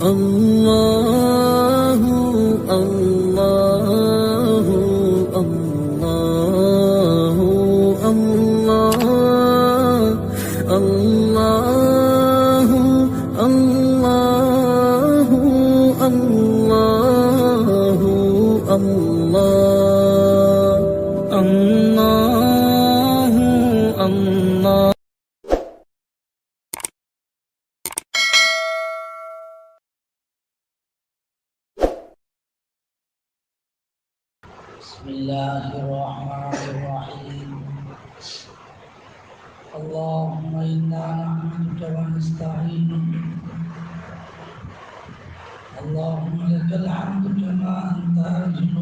اللہ اللہ اللہ اللہ اللہ اللہ اللہ اللہ اللہ بسم الله الرحمن الرحيم. اللهم إنا نحمدك ونستعينك. اللهم لك الحمد كما أنت أهل.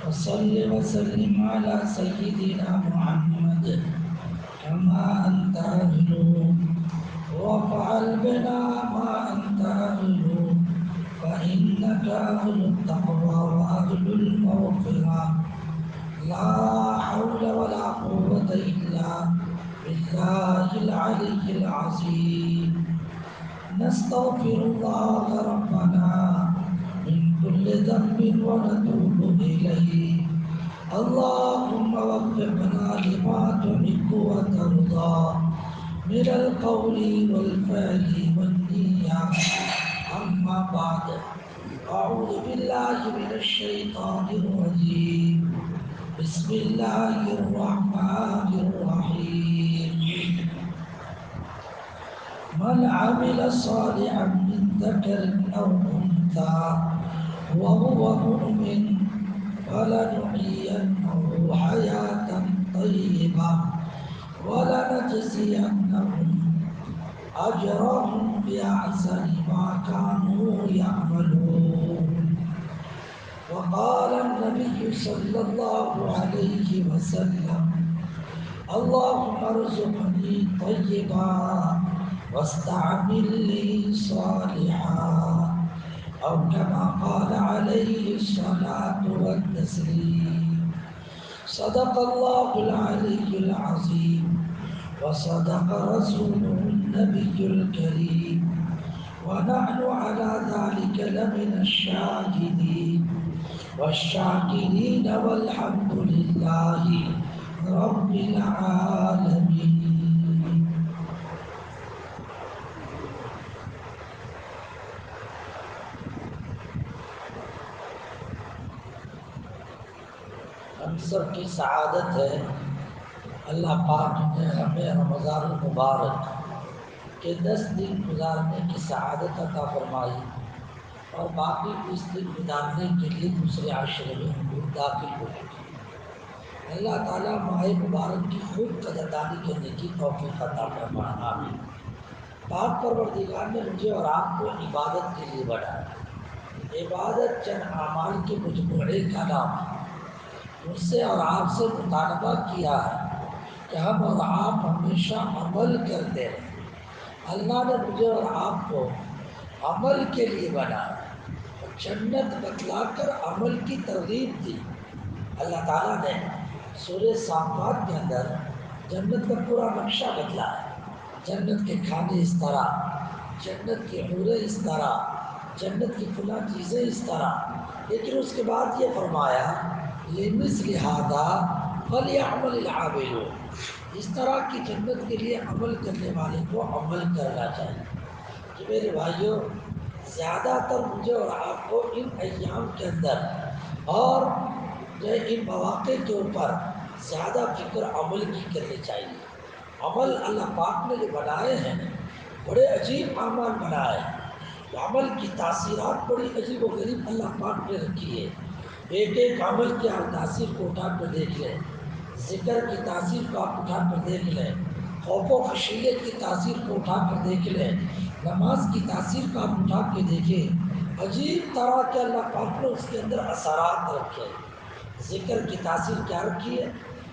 وصل وسلم على سيدنا محمد كما أنت أهل. وافعل بنا ما أنت أهل، فإنك أهل التقوى وأهل المغفرة. لا حول ولا قوة إلا بالله العلي العظيم. نستغفر الله ربنا من كل ذنب ونتوب إليه. اللهم وفقنا لما تحب وترضى من القول والفعل والنية. أما بعد، أعوذ بالله من الشيطان الرجيم. بسم الله الرحمن الرحيم. من عمل صالحا من ذكر أو أنثى وهو مؤمن فلنحيينه حياة طيبة ولنجزينهم أجرهم بأحسن ما كانوا يعملون. وقال النبي صلى الله عليه وسلم: اللهم ارزقني طيبا واستعمل لي صالحا، أو كما قال عليه الصلاة والتسليم. صدق الله العلي العظيم وصدق رسوله النبي الكريم، ونحن على ذلك لمن الشاهدين والشاكرين، والحمد لله رب العالمين. ہم سب کی سعادت ہے اللہ پاک نے ہمیں رمضان المبارک کے 10 دن گزارنے کی سعادت عطا فرمائی اور باقی 20 دن گزارنے کے لیے دوسرے عاشرے میں ہم لوگ داخل ہو چکے. اللہ تعالیٰ ماہ مبارک کی خوب قدردانی کرنے کی توفیق عطا فرمائے. آمین. پاک پروردگار نے مجھے اور آپ کو عبادت کے لیے بنایا. عبادت چند اعمال کے مجموعے کا نام ہے. مجھ سے اور آپ سے مطالبہ کیا ہے کہ ہم اور آپ ہمیشہ عمل کرتے رہیں. اللہ نے مجھے اور آپ کو عمل کے لیے بنایا اور جنت بتلا کر عمل کی ترغیب دی. اللہ تعالیٰ نے سورہ صافات کے اندر جنت کا پورا نقشہ بتلایا. جنت کے کھانے اس طرح، جنت کی حوریں اس طرح، جنت کی فلاں چیزیں اس طرح. لیکن اس کے بعد یہ فرمایا لِمِثْلِ هَٰذَا فَلْيَعْمَلِ الْعَامِلُونَ. اس طرح کی جنت کے لیے عمل کرنے والے کو عمل کرنا چاہیے. کہ میرے بھائیوں، زیادہ تر مجھے اور آپ کو ان ایام کے اندر اور جو ان مواقع کے اوپر زیادہ فکر عمل کی کرنی چاہیے. عمل اللہ پاک نے جو بنائے ہیں بڑے عجیب اعمال بنائے ہیں. عمل کی تاثیرات بڑی عجیب و غریب اللہ پاک نے رکھی ہے. ایک ایک عمل کی آپ تاثیر کو اٹھا کر دیکھ لیں. ذکر کی تاثیر کو آپ اٹھا کر دیکھ لیں. خوف و خشیت کی تاثیر کو اٹھا کر دیکھ لیں. نماز کی تاثیر کو آپ اٹھا کے دیکھیں. عجیب طرح کے اللہ پاک نے اس کے اندر اثرات رکھے. ذکر کی تاثیر کیا رکھی ہے؟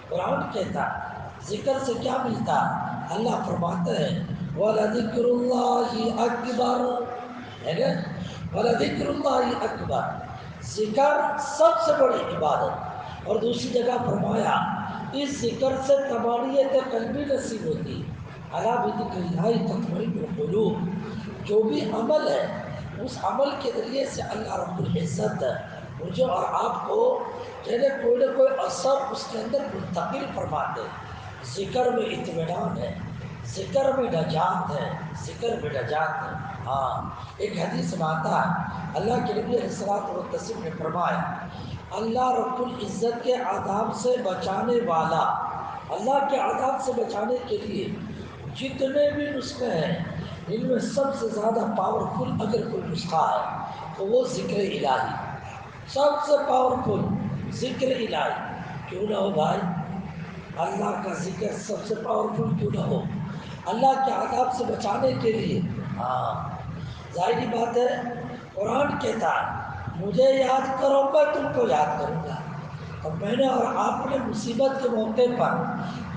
قرآن کہتا ہے ذکر سے کیا ملتا ہے؟ اللہ فرماتا ہے وَلَذِكْرُ اللَّهِ أَكْبَرُ. ہے نا؟ وَلَذِكْرُ اللَّهِ أَكْبَرُ. ذکر سب سے بڑی عبادت. اور دوسری جگہ فرمایا اس ذکر سے تمانیت قلبی نصیب ہوتی. الا بذکر اللہ تطمئن القلوب. جو بھی عمل ہے اس عمل کے ذریعے سے اللہ رب العزت مجھے اور آپ کو کوئی نہ کوئی اثر اس کے اندر منتقل فرماتے ہیں۔ ذکر میں اطمینان ہے، ذکر میں نجات ہے، ذکر میں نجات ہے۔ ہاں، ایک حدیث میں آتا ہے اللہ کے نبی علیہ الصلوۃ والتسلیم نے فرمایا، اللہ رب العزت کے عذاب سے بچانے والا، اللہ کے عذاب سے بچانے کے لیے جتنے بھی نسخے ہیں، ان میں سب سے زیادہ پاورفل اگر کوئی نسخہ ہے تو وہ ذکر الہی، سب سے پاورفل ذکر الہی۔ کیوں نہ ہو بھائی؟ اللہ کا ذکر سب سے پاورفل کیوں نہ ہو اللہ کے عذاب سے بچانے کے لیے؟ ہاں، ظاہری بات ہے، قرآن کہتا ہے مجھے یاد کرو میں تم کو یاد کروں گا۔ اور میں نے اور آپ نے مصیبت کے موقع پر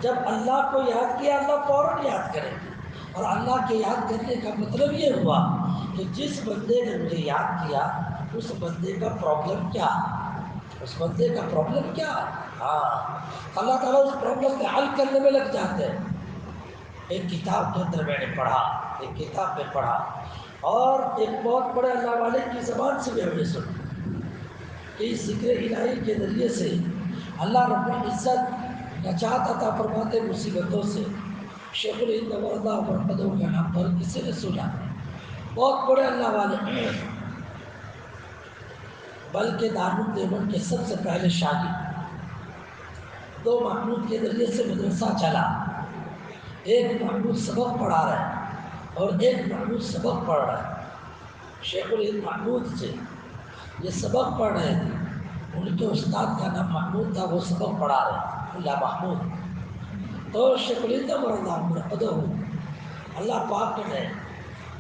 جب اللہ کو یاد کیا، اللہ فوراً یاد کرے گی۔ اور اللہ کے یاد کرنے کا مطلب یہ ہوا کہ جس بندے نے مجھے یاد کیا اس بندے کا پرابلم کیا، اس بندے کا پرابلم کیا؟ ہاں، اللہ تعالیٰ اس پرابلم کو حل کرنے میں لگ جاتے ہیں۔ ایک کتاب کے اندر میں نے پڑھا، ایک کتاب میں پڑھا، اور ایک بہت بڑے اللہ والے کی زبان سے بھی ہم نے سنا کہ اس ذکر الہی کے ذریعے سے اللہ رب العزت نجات عطا فرماتے مصیبتوں سے۔ شیخ الہند نور اللہ مرحمتہ کا نام پر کسی نے سنا؟ بہت بڑے اللہ والے، بلکہ دارالعلوم دیوبند کے سب سے پہلے شاگرد، دو محمود کے ذریعے سے مدرسہ چلا، ایک محمود سبق پڑھا رہا ہے اور ایک محمود سبق پڑھ رہا ہے۔ شیخ الہند محمود سے یہ سبق پڑھ رہے تھے، ان کے استاد کا نام محمود تھا، وہ سبق پڑھا رہے اللہ محمود۔ تو شیخ الہند مرحمتہ اللہ پاک نے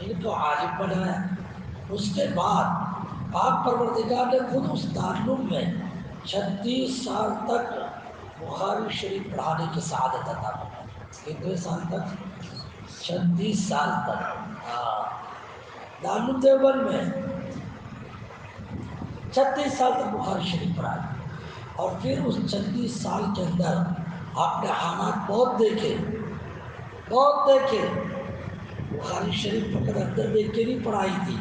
ان کو عالم بنایا۔ اس کے بعد پاک پروردگار نے خود اس دارالعلوم میں 36 سال تک بخاری شریف پڑھانے کی سعادت عطا فرمائی۔ کتنے سال تک؟ 36 سال تک۔ ہاں، دارالعلوم دیوبند میں 36 سال تک بخاری شریف پڑھائی۔ اور پھر اس 36 سال کے اندر آپ نے حالات بہت دیکھے، بہت دیکھے۔ بخاری شریف فقط اندر دیکھ کے نہیں پڑھائی تھی،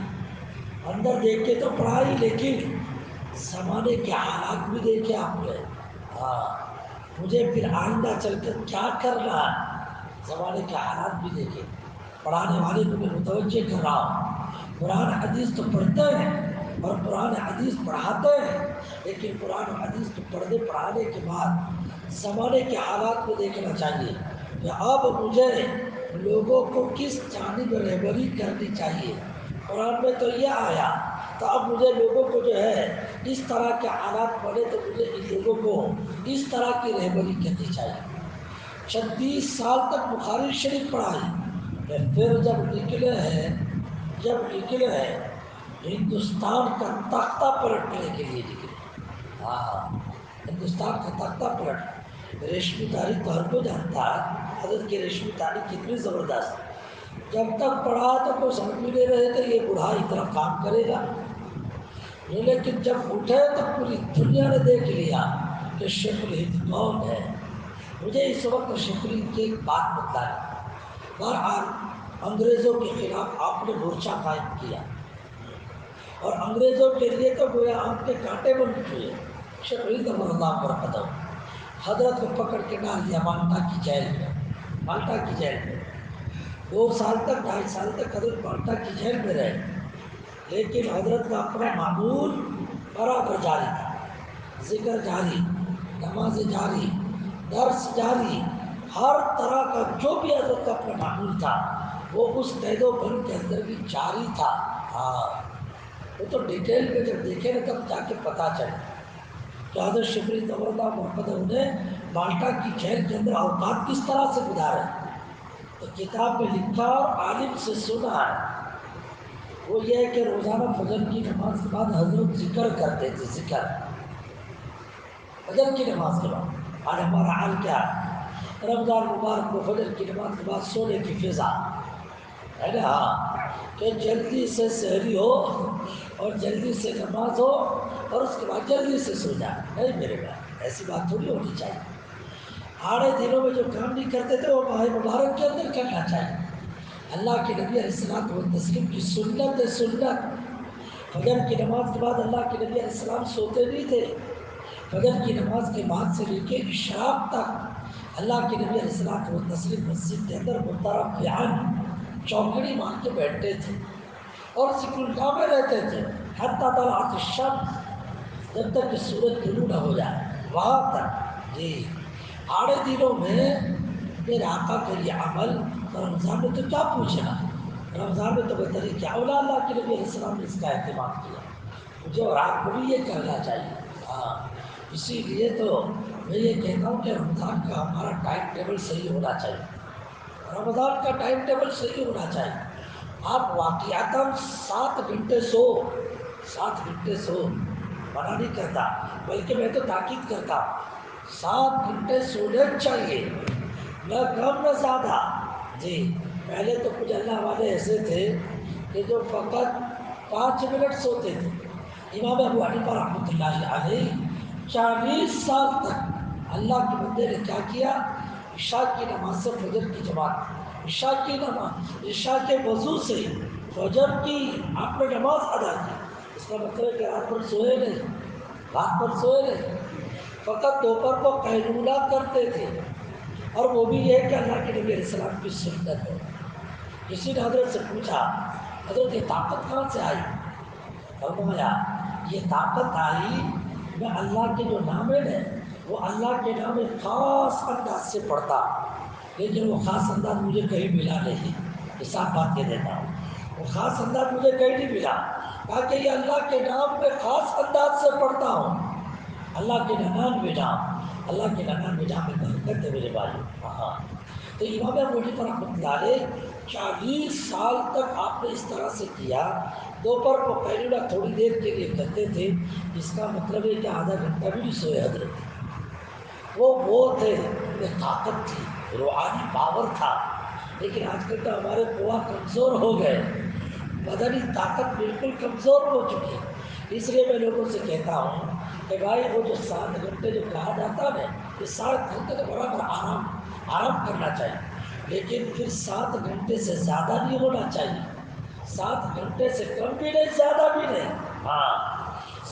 اندر دیکھ کے تو پڑھائی، لیکن زمانے کے حالات بھی دیکھے آپ نے۔ ہاں، مجھے پھر آئندہ چل کر کیا کرنا ہے، زمانے کے حالات بھی دیکھے۔ پڑھانے والے کو میں متوجہ کر رہا ہوں، قرآن حدیث تو پڑھتے ہیں اور قرآن حدیث پڑھاتے ہیں، لیکن قرآن حدیث کو پڑھنے پڑھانے کے بعد زمانے کے حالات کو دیکھنا چاہیے کہ اب مجھے لوگوں کو کس جانب رہبری کرنی چاہیے۔ قرآن میں تو یہ آیا، تو اب مجھے لوگوں کو جو ہے اس طرح کے حالات پڑھے تو مجھے ان لوگوں کو اس طرح کی رہبری کرنی چاہیے۔ 36 سال تک بخاری شریف پڑھائی، پھر جب نکلے ہیں ہندوستان کا تختہ پلٹنے کے لیے نکلے۔ ہاں، ہندوستان کا تختہ پلٹ، ریشمی داری تو ہر کو جانتا ہے حضرت کی ریشمی داری کتنی زبردست۔ جب تک پڑھا تو کوئی سمجھ بھی نہیں رہے تھے یہ بوڑھا اتنا کام کرے گا، لیکن جب اٹھے تو پوری دنیا نے دیکھ لیا کہ شیخ الہند کون ہے۔ مجھے اس وقت شیخ الہند کی ایک بات بتلائی، بہرحال انگریزوں کے خلاف آپ نے مورچہ قائم کیا اور انگریزوں کے لیے تو گویا آپ کے کانٹے بن چکے۔ شیخ الہند اللہ مرحمتہ حضرت کو پکڑ کے ڈال دیا مالٹا کی جیل میں، مالٹا کی جیل میں 2 سال تک 2.5 سال تک حضرت مالٹا کی جیل میں رہے، لیکن حضرت کا اپنا معمول برابر جاری تھا، ذکر جاری، نماز جاری، درس جاری، ہر طرح کا جو بھی حضرت کا اپنا معمول تھا وہ اس قید و بند کے اندر بھی جاری تھا۔ ہاں، وہ تو ڈیٹیل میں جب دیکھے نا تب جا کے پتہ چلے کہ حضرت شیخ الہند اللہ محمد نے مالٹا کی جیل کے اندر اوقات کس طرح سے گزارے۔ تو کتاب میں لکھا اور عالم سے سنا ہے، وہ یہ ہے کہ روزانہ فجر کی نماز کے بعد حضرت ذکر کرتے تھے، ذکر فجر کی نماز کے بعد۔ آج ہمارا حال کیا ہے، رمضان مبارک کو فجر کی نماز کے بعد سونے کی فضا ہے نا، کہ جلدی سے سحری ہو اور جلدی سے نماز ہو اور اس کے بعد جلدی سے سو جائے۔ نہیں میرے بھائی، ایسی بات تھوڑی ہونی چاہیے۔ آڑے دنوں میں جو کام نہیں کرتے تھے وہ ماہ مبارک کے اندر کرنا چاہیے۔ اللہ کے نبی علیہ الصلوۃ والتسلیم کی سنت ہے، سنت فجر کی نماز کے بعد اللہ کے نبی علیہ السلام سوتے نہیں تھے. فجر کی نماز کے بعد سے لے کے اشراق تک اللہ کے نبی علیہ السلام و تسلیم مسجد کے اندر متربعاً چوکڑی مان کے بیٹھتے تھے اور ذکر اللہ میں رہتے تھے حتی طلعت الشمس، جب تک کہ سورج طلوع نہ ہو جائے وہاں تک. جی آڑے دنوں میں میرے آقا کا یہ عمل، رمضان میں تو کیا پوچھنا، رمضان میں تو بہتری کیا اولا اللہ کے نبی علیہ السلام نے اس کا اہتمام کیا. مجھے اور آپ کو بھی یہ کرنا چاہیے. ہاں اسی لیے تو میں یہ کہتا ہوں کہ رمضان کا ہمارا ٹائم ٹیبل صحیح ہونا چاہیے. رمضان کا ٹائم ٹیبل صحیح ہونا چاہیے. آپ واقعاتاً 7 گھنٹے سو، 7 گھنٹے سو، منع نہیں کرتا بلکہ میں تو تاکید کرتا ہوں 7 گھنٹے سونے چاہیے، نہ کم نہ زیادہ. جی پہلے تو کچھ اللہ والے ایسے تھے کہ جو فقط 5 منٹ سوتے تھے. امام ابو حنیفہ رحمۃ اللہ علیہ 40 سال تک اللہ کے بندے نے کیا کیا، عشاء کی نماز سے فجر کی جماعت، عشاء کی نماز، عشاء کے وضو سے فجر کی آپ نے نماز ادا کی. اس کا مطلب ہے کہ رات بھر سوئے نہیں، رات بھر سوئے نہیں، فقط دوپہر کو قیلولہ کرتے تھے. اور وہ بھی یہ کہ اللہ کے نبی علیہ السلام کی سنت ہے. کسی نے حضرت سے پوچھا حضرت یہ طاقت کہاں سے آئی؟ فرمایا یہ طاقت آئی، میں اللہ کے جو نام ہے وہ اللہ کے نام خاص انداز سے پڑھتا، لیکن وہ خاص انداز مجھے کہیں ملا نہیں. یہ صاف بات کہہ دیتا ہوں، وہ خاص انداز مجھے کہیں نہیں ملا، تاکہ یہ اللہ کے نام میں خاص انداز سے پڑھتا ہوں. اللہ کے 99 نام، اللہ کے 99 نام میں برکت ہے میرے بھائی. ہاں تو امام ابو حنیفہ رحمۃ اللہ علیہ 40 سال تک آپ نے اس طرح سے کیا. دوپہر کو قیلولہ تھوڑی دیر کے لیے کرتے تھے. اس کا مطلب ہے کہ آدھا گھنٹہ بھی نہیں سوئے حضرت. وہ تھے، انہیں طاقت تھی، روحانی پاور تھا. لیکن آج کل تو ہمارے قوا کمزور ہو گئے، بدنی طاقت بالکل کمزور ہو چکی. اس لیے میں لوگوں سے کہتا ہوں کہ بھائی وہ جو 7 گھنٹے جو کہا جاتا ہے یہ 7 گھنٹے تو برابر آرام کرنا چاہیے، لیکن پھر 7 گھنٹے سے زیادہ نہیں ہونا چاہیے. 7 گھنٹے سے کم بھی نہیں، زیادہ بھی نہیں. ہاں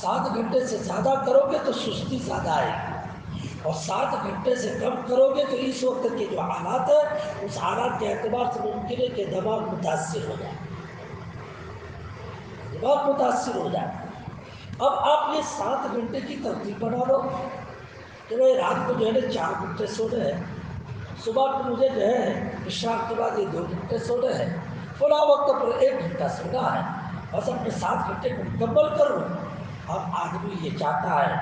7 گھنٹے سے زیادہ کرو گے تو سستی زیادہ آئے گی، اور 7 گھنٹے سے کم کرو گے تو اس وقت کے جو حالات ہیں اس حالات کے اعتبار سے ممکن ہے کہ دماغ متاثر ہو جائے، دماغ متاثر ہو جائے. اب آپ یہ 7 گھنٹے کی ترتیب بنا لو کہ بھائی رات کو جو ہے نا 4 گھنٹے سونے ہیں، صبح کو مجھے جو ہے عشاء کے بعد یہ 2 گھنٹے سونے ہیں، فلاں وقت پر 1 گھنٹہ سونا ہے، بس اپنے 7 گھنٹے کو مکمل کرو. اب آدمی یہ چاہتا ہے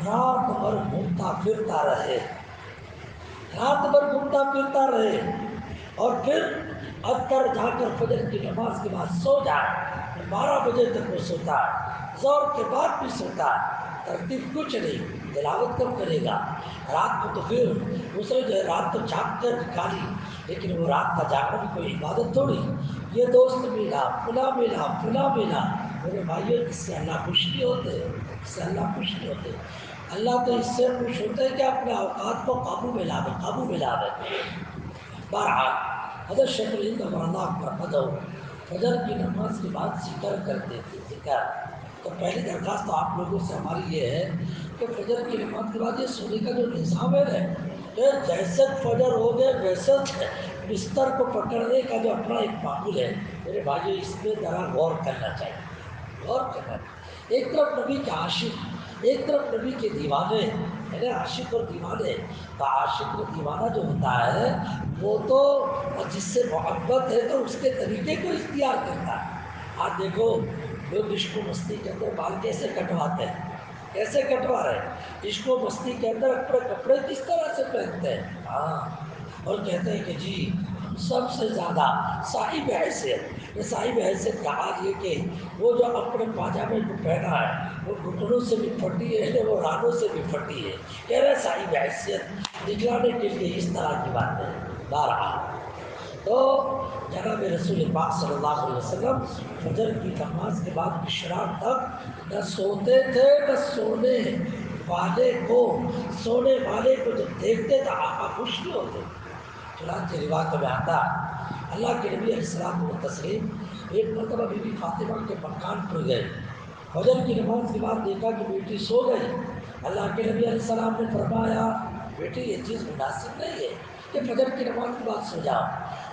رات بھر گھومتا پھرتا رہے، رات بھر گھومتا پھرتا رہے اور پھر اندر جا کر فجر کی نماز کے بعد سو جائے. 12 بجے تک وہ سوتا ہے، زور کے بعد بھی سوتا ہے. ترتیب کچھ نہیں، تلاوت کب کرے گا؟ رات کو تو پھر دوسرے جو ہے رات تو جاگ کر نکالی، لیکن وہ رات کا جاگنا بھی کوئی عبادت تھوڑی. یہ دوست ملا، فلاں ملا، فلاں ملا، میرے بھائیوں اس سے اللہ خوش نہیں ہوتے، اس سے اللہ خوش نہیں ہوتے. اللہ تو اس سے خوش ہوتا ہے کہ اپنے اوقات کو قابو میں لا دے. بہرحال حضرت شیخ الہند امرناک رحمت فجر کی نماز کے بعد ذکر کرتے تھے. ذکر تو پہلی درخواست تو آپ لوگوں سے ہماری یہ ہے کہ فجر کی نماز کے بعد یہ سونے کا جو نظام ہے کہ جیسے فجر ہو گئے ویسے بستر کو پکڑنے کا جو اپنا ایک معمول ہے، میرے بھائیو اس پہ ذرا غور کرنا چاہیے، غور کرنا چاہیے. ایک طرف نبی کے عاشق، ایک طرف نبی کے دیوانے، یعنی عاشق اور دیوانے. تو عاشق اور دیوانہ جو ہوتا ہے وہ تو جس سے محبت ہے تو اس کے طریقے کو اختیار کرتا ہے. آپ دیکھو لوگ عشق و مستی کے اندر بال کیسے کٹواتے ہیں، کیسے کٹوا رہے ہیں، عشق و مستی کے اندر اپنے کپڑے کس طرح سے پہنتے ہیں. ہاں اور کہتے ہیں کہ جی ہم سب سے زیادہ صاحب حیثیت. یہ صاحب حیثیت کا حال یہ کہ وہ جو اپنے پاجامے کو پہنا ہے وہ گھٹنوں سے بھی پھٹی ہے، وہ رانوں سے بھی پھٹی ہے، کہہ رہے صاحب حیثیت دکھلانے کے لیے اس طرح کی باتیں. بہرحال تو جناب رسول پاک صلی اللہ علیہ وسلم فجر کی نماز کے بعد اشراق تک نہ سوتے تھے، نہ سونے والے کو جب دیکھتے تو آقا خوش نہیں ہوتے. چنانچہ روایت میں آتا اللہ کے نبی علیہ السلام و تسلیم ایک مرتبہ بی بی فاطمہ کے مکان پر گئے. فجر کی نماز کے بعد دیکھا کہ بیٹی سو گئی، اللہ کے نبی علیہ السلام نے فرمایا بیٹی یہ چیز مناسب نہیں ہے کہ فجر کی نماز کے بعد سو جاؤ۔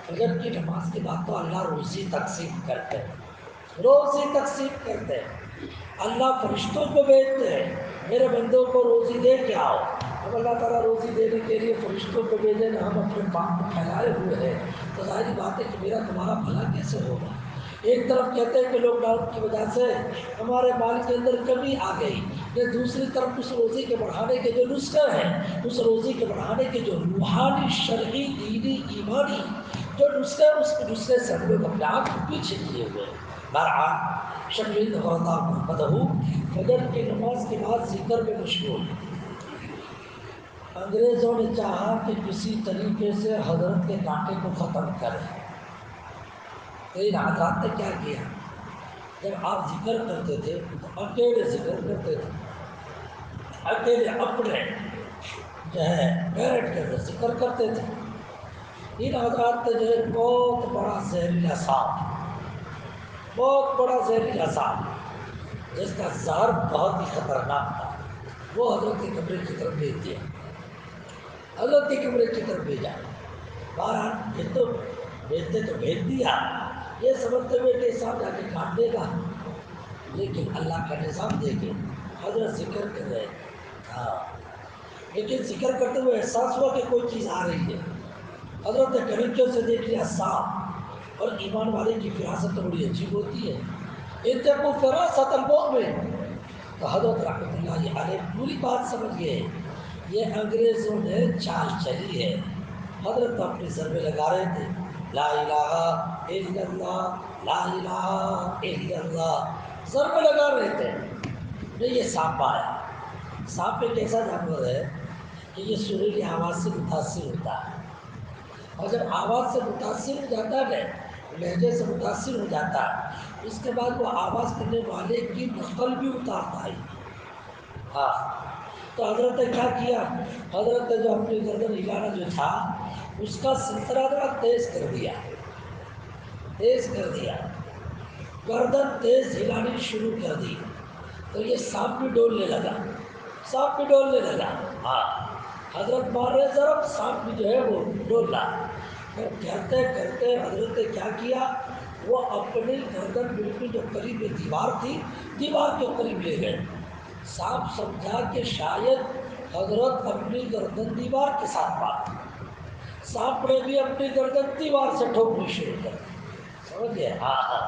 فجر کی نماز کے بعد تو اللہ روزی تقسیم کرتے ہیں، روزی تقسیم کرتے ہیں، اللہ فرشتوں کو بھیجتے ہیں میرے بندوں کو روزی دے کے آؤ۔ اب اللہ تعالیٰ روزی دینے کے لیے فرشتوں کو بھیجے نہ، ہم اپنے پاپ کو پھیلائے ہوئے ہیں، تو ظاہری بات ہے کہ میرا تمہارا بھلا کیسے ہوگا؟ ایک طرف کہتے ہیں کہ لاک ڈاؤن کی وجہ سے ہمارے مال کے اندر کمی آ گئی، یا دوسری طرف اس روزی کے بڑھانے کے جو نسخے ہیں، اس روزی کے بڑھانے کے جو روحانی شرعی دینی ایمانی جو نسخے، اس کے نسخے سے ہم لوگ اپنے آپ کو پیچھے کیے ہوئے ہیں۔ بہرحال شبیل غرضہ محمد فجر کی نماز کے بعد ذکر میں مشغول۔ انگریزوں نے چاہا کہ کسی طریقے سے حضرت کے کانٹے کو ختم کریں، تو ان حضرات نے کیا کیا؟ جب آپ ذکر کرتے تھے تو اکیلے ذکر کرتے تھے، اکیلے اپنے جو ہے میرٹ کے اندر ذکر کرتے تھے۔ ان حضرات نے جو ہے بہت بڑا زہریلا سانپ، بہت بڑا زہریلا سانپ جس کا زہر بہت ہی خطرناک تھا، وہ حضرت کے کمرے کی طرف بھیج دیا، حضرت کے کمرے کی طرف بھیجا۔ بہرحال یہ تو بھیجتے تو بھیج دیا، یہ سمجھتے ہوئے کہ صاحب جا کے کاٹ دے گا، لیکن اللہ کا نظام دیکھے حضرت ذکر کر رہے تھے، لیکن ذکر کرتے ہوئے احساس ہوا کہ کوئی چیز آ رہی ہے۔ حضرت نے کنکیوں سے دیکھ لیا سانپ، اور ایمان والے کی فراست بڑی عجیب ہوتی ہے، اتقوا فراست المؤمن، تو حضرت رحمۃ اللہ علیہ پوری بات سمجھ گئے، یہ انگریزوں نے چال چلی ہے۔ حضرت اپنی ضربے لگا رہے تھے، لا الہ الا اللہ، لا الہ الا اللہ، ضربے لگا رہے تھے، نہیں یہ سانپ آیا۔ سانپ ایک ایسا جانور ہے کہ یہ سریلی آواز سے متاثر ہوتا ہے، اور جب آواز سے متاثر ہو جاتا ہے، لہجے سے متاثر ہو جاتا ہے، اس کے بعد وہ آواز کرنے والے کی نقل بھی اتارتا ہے۔ ہاں، تو حضرت نے کیا کیا؟ حضرت نے جو اپنی گردن ہلانا جو تھا اس کا سلسلہ ذرا تیز کر دیا، تیز کر دیا، گردن تیز ہلانی شروع کر دی، تو یہ سانپ بھی ڈولنے لگا، سانپ بھی ڈولنے لگا۔ ہاں، حضرت مار رہے ضرب، سانپ بھی جو ہے وہ ڈولا۔ کرتے کرتے حضرت نے کیا کیا؟ وہ اپنی گردن بالکل جو قریب دیوار تھی، دیوار کے قریب لے گئے۔ سانپ سمجھا کہ شاید حضرت اپنی گردن دیوار کے ساتھ مار دی، سانپ نے بھی اپنی گردن دیوار سے ٹھوکنی شروع کر دی، سمجھ گئے؟ ہاں،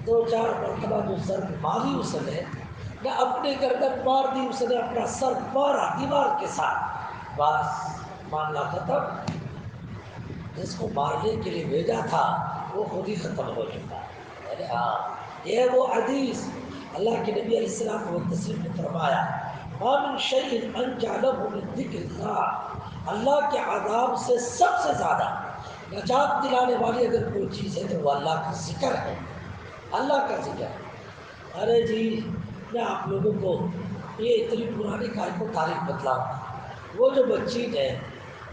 دو چار مرتبہ جو سر ماری اس نے، نہ اپنی گردن مار دی، اس نے اپنا سر مارا دیوار کے ساتھ، بس معاملہ ختم۔ جس کو مارنے کے لیے بھیجا تھا وہ خود ہی ختم ہو چکا۔ ارے ہاں، یہ وہ حدیث اللہ کے نبی علیہ السلام و تسلیم نے فرمایا، ما من شیء انجع له من ذکر اللہ، اللہ کے عذاب سے سب سے زیادہ نجات دلانے والی اگر کوئی چیز ہے تو وہ اللہ کا ذکر ہے، اللہ کا ذکر۔ ارے جی، میں آپ لوگوں کو یہ اتنی پرانی قائم و تاریخ بتلاؤں، وہ جو بچی نے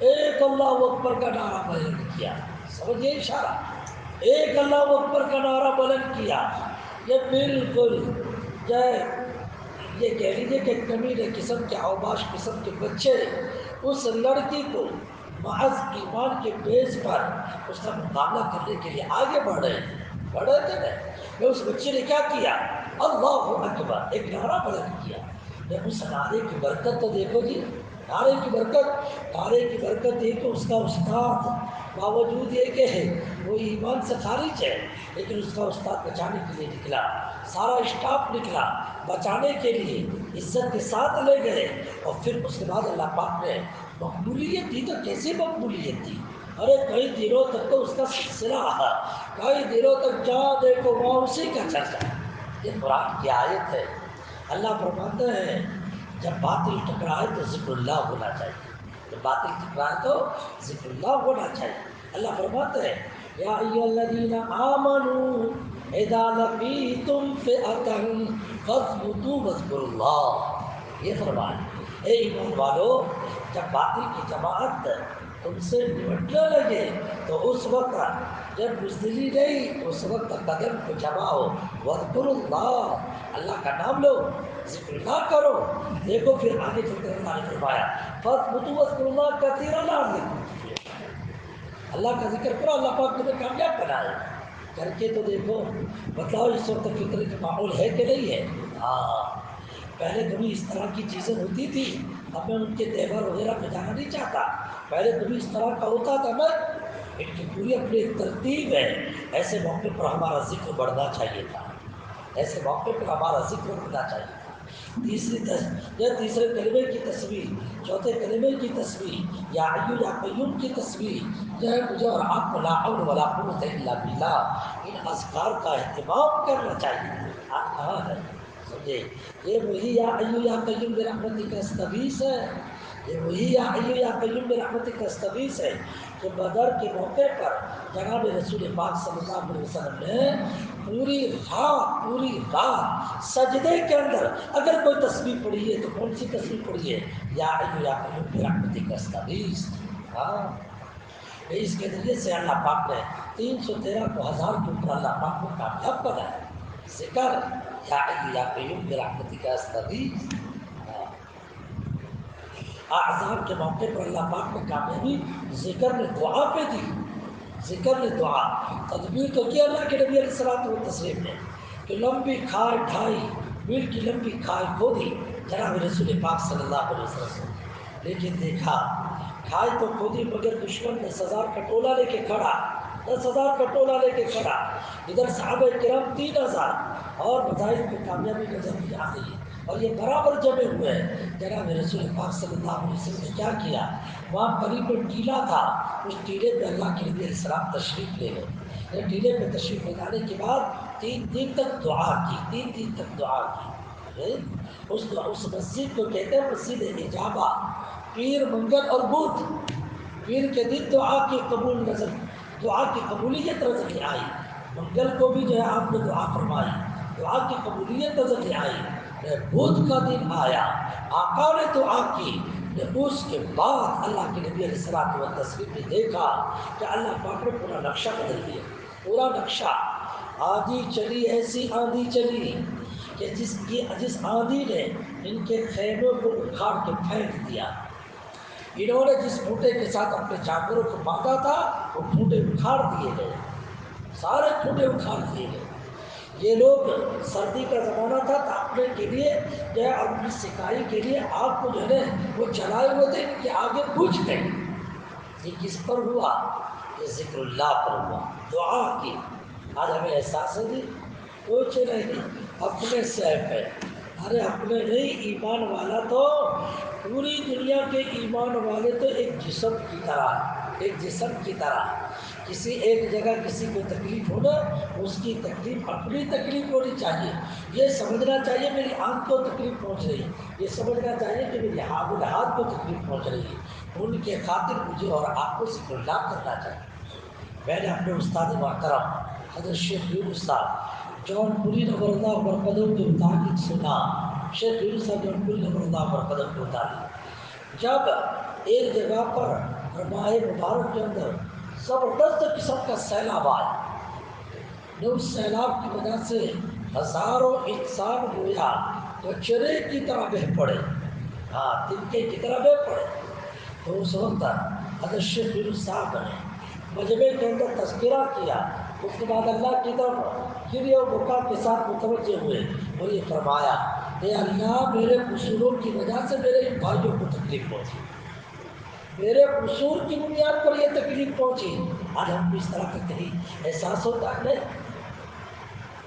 ایک اللہ اکبر کا نعرہ بلند کیا، سمجھیے اشارہ، ایک اللہ اکبر کا نعرہ بلند کیا، یہ بالکل یہ کہہ لیجیے کہ کمینے قسم کے اوباش قسم کے بچے اس لڑکی کو محض ایمان کے بیس پر اس کا مقابلہ کرنے کے لیے آگے بڑھ رہے تھے نا۔ اس بچے نے کیا کیا؟ اللہ اکبر، ایک نعرہ بلند کیا۔ جب اس نعرے کی برکت تو دیکھو جی، نعرے کی برکت یہ کہ اس کا استاد باوجود یہ کہ وہ ایمان سے خارج ہے، لیکن اس کا استاد بچانے کے لیے نکلا، سارا اسٹاف نکلا بچانے کے لیے، عزت کے ساتھ لے گئے، اور پھر اس کے بعد اللہ پاک نے مقبولیت دی۔ تو کیسی مقبولیت دی؟ ارے کئی دنوں تک تو اس کا سلسلہ رہا، کئی دنوں تک جہاں دیکھو وہاں اسی کا چرچا۔ یہ قرآن کی آیت ہے، اللہ فرماتے ہیں جب باطل ٹکرائے تو ذکر اللہ ہونا چاہیے، جب باطل ٹکرائے تو ذکر اللہ ہونا چاہیے۔ اللہ فرماتے ہیں یا ایھا الذین آمنوا اذا لقیتم فئۃ فاثبتوا واذکروا اللہ، یہ فرمایا اے ایمان والو، جب باطل کی جماعت تم سے نمٹنے لگے تو اس وقت جب بزدلی نہیں تو اس وقت قدم کو جماؤ، وذکر اللہ کا نام لو، ذکر اللہ کرو۔ دیکھو پھر آگے چل کر اللہ نے فرمایا فَاذْكُرُوا وَاذْكُرُوا اللَّهَ كَثِيرًا لَعَلَّكُمْ تُفْلِحُونَ۔ اللہ کا ذکر کرو، اللہ پاک تمہیں کامیاب بنائے۔ کر کے تو دیکھو، بتاؤ اس وقت فطرے کا ماحول ہے کہ نہیں ہے؟ ہاں، پہلے کبھی اس طرح کی چیزیں ہوتی تھی، اب میں ان کے تہوار وغیرہ پہ جانا نہیں چاہتا، پہلے کبھی اس طرح کا ہوتا تھا نا، ان کی پوری اپنی ایک ترتیب ہے۔ ایسے موقع پر ہمارا ذکر بڑھنا چاہیے تھا، ایسے موقع پر ہمارا ذکر بڑھنا چاہیے تھا۔ تیسرے کلمے کی تصویر، چوتھے کلمے کی تصویر، یا حیّ یا قیوم کی تصویر، جو ہے مجھے اور آپ کو لا حول ولا قوت الا باللہ ان اذکار کا اہتمام کرنا چاہیے۔ آپ کہاں ہے سمجھے؟ یہ وہی یا حیّ یا قیوم برحمتک استغیث ہے، یہ وہی یا حیّ یا قیوم برحمتک استغیث ہے کہ بدر کے موقع پر جناب رسول پاک صلی اللہ علیہ وسلم نے پوری رات سجدے کے اندر اگر کوئی تسبیح پڑھی ہے تو کون سی تسبیح پڑھی ہے؟ یا حیّ یا قیوم برحمتک استغیث۔ ہاں، اس کے ذریعے سے اللہ پاک نے 313 کو 1000 کے اوپر اللہ پاک کو کامیاب بنایا۔ ذکر یا حیّ یا قیوم برحمتک استغیث۔ احزاب کے موقع پر اللہ پاک نے کامیابی ذکر نے دعا پہ دی، ذکر نے دعا تدبیر تو کیا اللہ کے نبی علیہ الصلوۃ والتسلیم نے کہ لمبی کھائے 2.5 میل کی لمبی کھائے کھودی جناب رسول پاک صلی اللہ علیہ وسلم، لیکن دیکھا کھائے تو کھودی مگر دشمن 10,000 کا ٹولہ لے کے کھڑا، 10,000 کا ٹولہ لے کے کھڑا، ادھر صحابہ کرام 3,000 اور مجاہد کو کامیابی نظر نہیں آ رہی ہے اور یہ برابر جمے ہوئے ہیں۔ جناب رسول پاک صلی اللہ علیہ وسلم نے کیا کیا؟ وہاں قریب میں ٹیلا تھا، اس ٹیلے پہ اللہ کے نبی علیہ السلام تشریف لے گئے۔ ٹیلے پہ تشریف لے جانے کے بعد 3 دن تک دعا کی، 3 دن تک دعا کی۔ اس مسجد کو کہتے ہیں مسجد اجابہ، پیر منگل اور بدھ، پیر کے دن دعا کی قبولیت نظر نہیں آئی، منگل کو بھی جو ہے آپ نے دعا فرمائی، دعا کی قبولیت نظر نہیں آئی، بدھ کا دن آیا، آقا نے دعا کی، اس کے بعد اللہ کے نبی علیہ الصلوۃ والتسلیم نے دیکھا کہ اللہ پاک نے پورا نقشہ بدل دیا، پورا نقشہ۔ آندھی چلی، ایسی آندھی چلی کہ جس آندھی نے ان کے خیموں کو اکھاڑ کے پھینک دیا، انہوں نے جس کھوٹے کے ساتھ اپنے جانوروں کو باندھا تھا وہ کھوٹے اکھاڑ دیے گئے، سارے کھوٹے اکھاڑ دیے گئے۔ یہ لوگ سردی کا زمانہ تھا، تاپنے کے لیے جو ہے اور اپنی سکائی کے لیے آگ کو جو ہے وہ جلائے ہوئے تھے، ان کے آگے بجھ گئے۔ یہ کس پر ہوا؟ یہ ذکر اللہ پر ہوا، دعا کی۔ آج ہمیں احساس ہے جی کچھ نہیں، اپنے سیف ہے، ارے اپنے نہیں، ایمان والا تو پوری دنیا کے ایمان والے تو ایک جسم کی طرح کسی ایک جگہ کسی کو تکلیف ہونا، اس کی تکلیف اپنی تکلیف ہونی چاہیے، یہ سمجھنا چاہیے میری آنکھ کو تکلیف پہنچ رہی ہے، یہ سمجھنا چاہیے کہ میری ہاتھ کو تکلیف پہنچ رہی ہے، ان کے خاطر مجھے اور آپ کو ذکر اللہ کرنا چاہیے۔ میں نے اپنے استاد محترم حضرت شیخ یونس صاحب جون پوری نور اللہ برکتہ کے مطابق سنا، شیخ یونس صاحب جون پوری نور اللہ برکتہ کے مطابق جب ایک جگہ پر ماہ مبارک کے اندر زبردست قسم کا سیلاب آیا، اس سیلاب کی وجہ سے ہزاروں انسان گویا کچرے کی طرح بہہ پڑے، تنکے کی طرح بہہ پڑے۔ تو اس وقت حضرت شیخ یونس صاحب نے مجمع کے اندر تذکرہ کیا، اس کے بعد اللہ کی طرف گریہ و بکا کے ساتھ متوجہ ہوئے اور یہ فرمایا اے اللہ، میرے قصوروں کی وجہ سے میرے ان بھائیوں کو تکلیف پہنچی، میرے قصور کی بنیاد پر یہ تکلیف پہنچی۔ آج ہم کو اس طرح کا کہیں احساس ہوتا ہے؟ نہیں،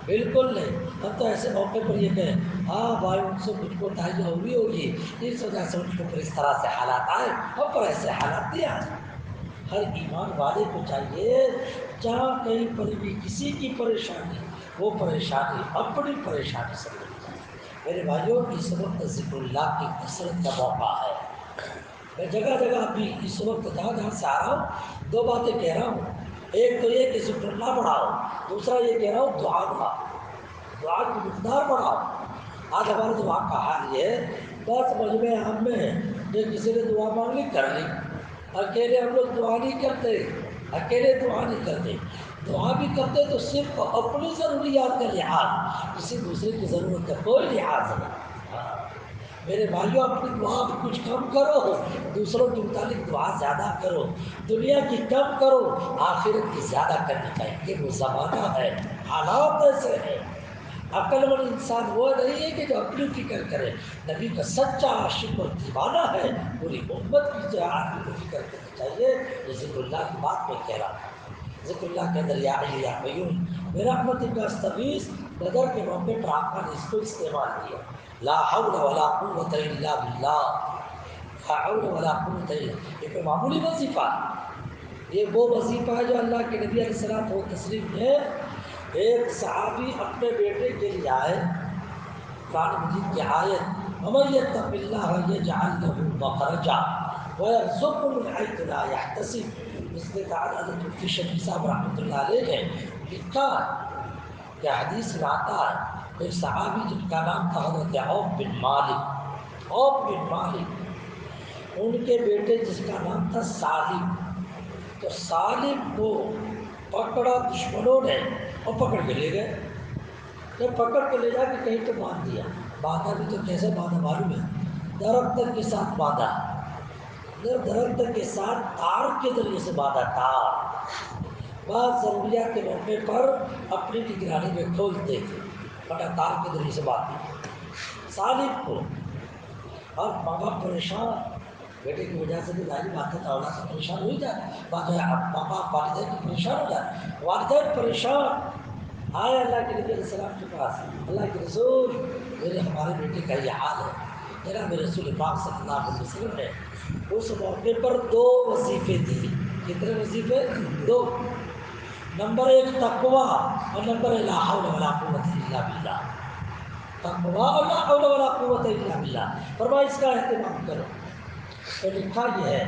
بالکل نہیں۔ ہم تو ایسے موقع پر یہ کہیں ہاں بھائی ان سے مجھ کو تاہیہ ہوئی ہوگی، اس وجہ سے ان کو پر اس طرح سے حالات آئے، ہم پر ایسے حالات نہیں آئے۔ ہر ایمان والے کو چاہیے جہاں کہیں پر بھی کسی کی پریشانی، وہ پریشانی اپنی پریشانی سمجھنی چاہیے۔ میرے بھائیوں، اس وقت ذکر اللہ کی کثرت کا موقع ہے۔ میں جگہ جگہ ابھی اس وقت جہاں سے آ رہا ہوں 2 باتیں کہہ رہا ہوں، ایک تو یہ کہ ذکر اللہ بڑھاؤ، دوسرا یہ کہہ رہا ہوں دعا بڑھاؤ، دعا کی مقدار بڑھاؤ۔ آج ہمارے دعا کا حال یہ ہے، بس مجمع ہم میں جو کسی نے دعا مانگ لی کر لی، اکیلے ہم لوگ دعا نہیں کرتے، اکیلے دعا نہیں کرتے، دعا بھی کرتے تو صرف اپنی ضروریات کا لحاظ، کسی دوسرے کی ضرورت کا کوئی لحاظ نہیں۔ ہاں میرے بھائیوں، اپنی دعا کچھ کم کرو، دوسروں کے متعلق دعا زیادہ کرو، دنیا کی کم کرو، آخرت کی زیادہ کرنی چاہیے۔ یہ وہ زمانہ ہے، حالات ایسے ہیں۔ عقل مند انسان وہ نہیں ہے کہ جو اپنی فکر کرے، نبی کا سچا عاشق اور دیوانہ ہے، پوری امت کی جو آدمی کو فکر کرنی چاہیے۔ یہ ذکر اللہ کی بات میں کہہ رہا تھا، ذکر اللہ کے اندر یا حی یا قیوم برحمتک کا استغیث، بدر کے موقع پر آپ نے اس کو استعمال کیا، لا حول ولا قوت الا باللہ، لا حول ولا قوت الا، یہ کوئی معمولی وظیفہ، یہ وہ وظیفہ ہے جو اللہ کے نبی علیہ السلام و تسلیم نے، ایک صحابی اپنے بیٹے کے لیے آئے، قرآن مجید کی آیت وَمَن يَتَّقِ اللَّهَ يَجْعَلْ لَهُ مَخْرَجًا وَيَرْزُقْهُ مِنْ حَيْثُ لَا يَحْتَسِبُ، اس نے کہا حضرت مفتی شفیع صاحب رحمۃ اللہ علیہ نے لکھا کہ حدیث میں آتا ہے ایک صحابی جن کا نام تھا حضرت عوف بن مالک، عوف بن مالک، ان کے بیٹے جس کا نام تھا سالم، تو سالم کو پکڑا دشمنوں نے اور پکڑ کے لے گئے، جب پکڑ کے لے جا کے کہیں تو باندھ دیا، باندھا بھی تو کیسے باندھا معلوم ہے، درخت کے ساتھ باندھا، درخت کے ساتھ تار کے ذریعے سے باندھا، تار، بعض ضروریات کے موقع پر اپنی نگرانی میں کھولتے تھے، بڑا تار کے ذریعے سے باندھ دیا سالم کو، اور ماں باپ پریشان، بیٹے کی وجہ سے بھی ظاہری بات ہے، اولاد سے پریشان ہو ہی جائے، ماں باپ والدین کی پریشان ہو جائے، والدین پریشان، آئے اللہ کے نبی علیہ السلام کے پاس، اللہ کے رسول میرے ہمارے بیٹے کا یہ حال ہے، میرا میرے رسول پاک صلی اللہ علیہ وسلم نے اس موقع پر دو وظیفے دی، کتنے وظیفے؟ دو، نمبر ایک تقویٰ اور نمبر لا حول ولا قوت الا باللہ، تقویٰ اور لا حول ولا قوت الا باللہ، فرمایا اس کا اہتمام کرو۔ تو لکھا یہ ہے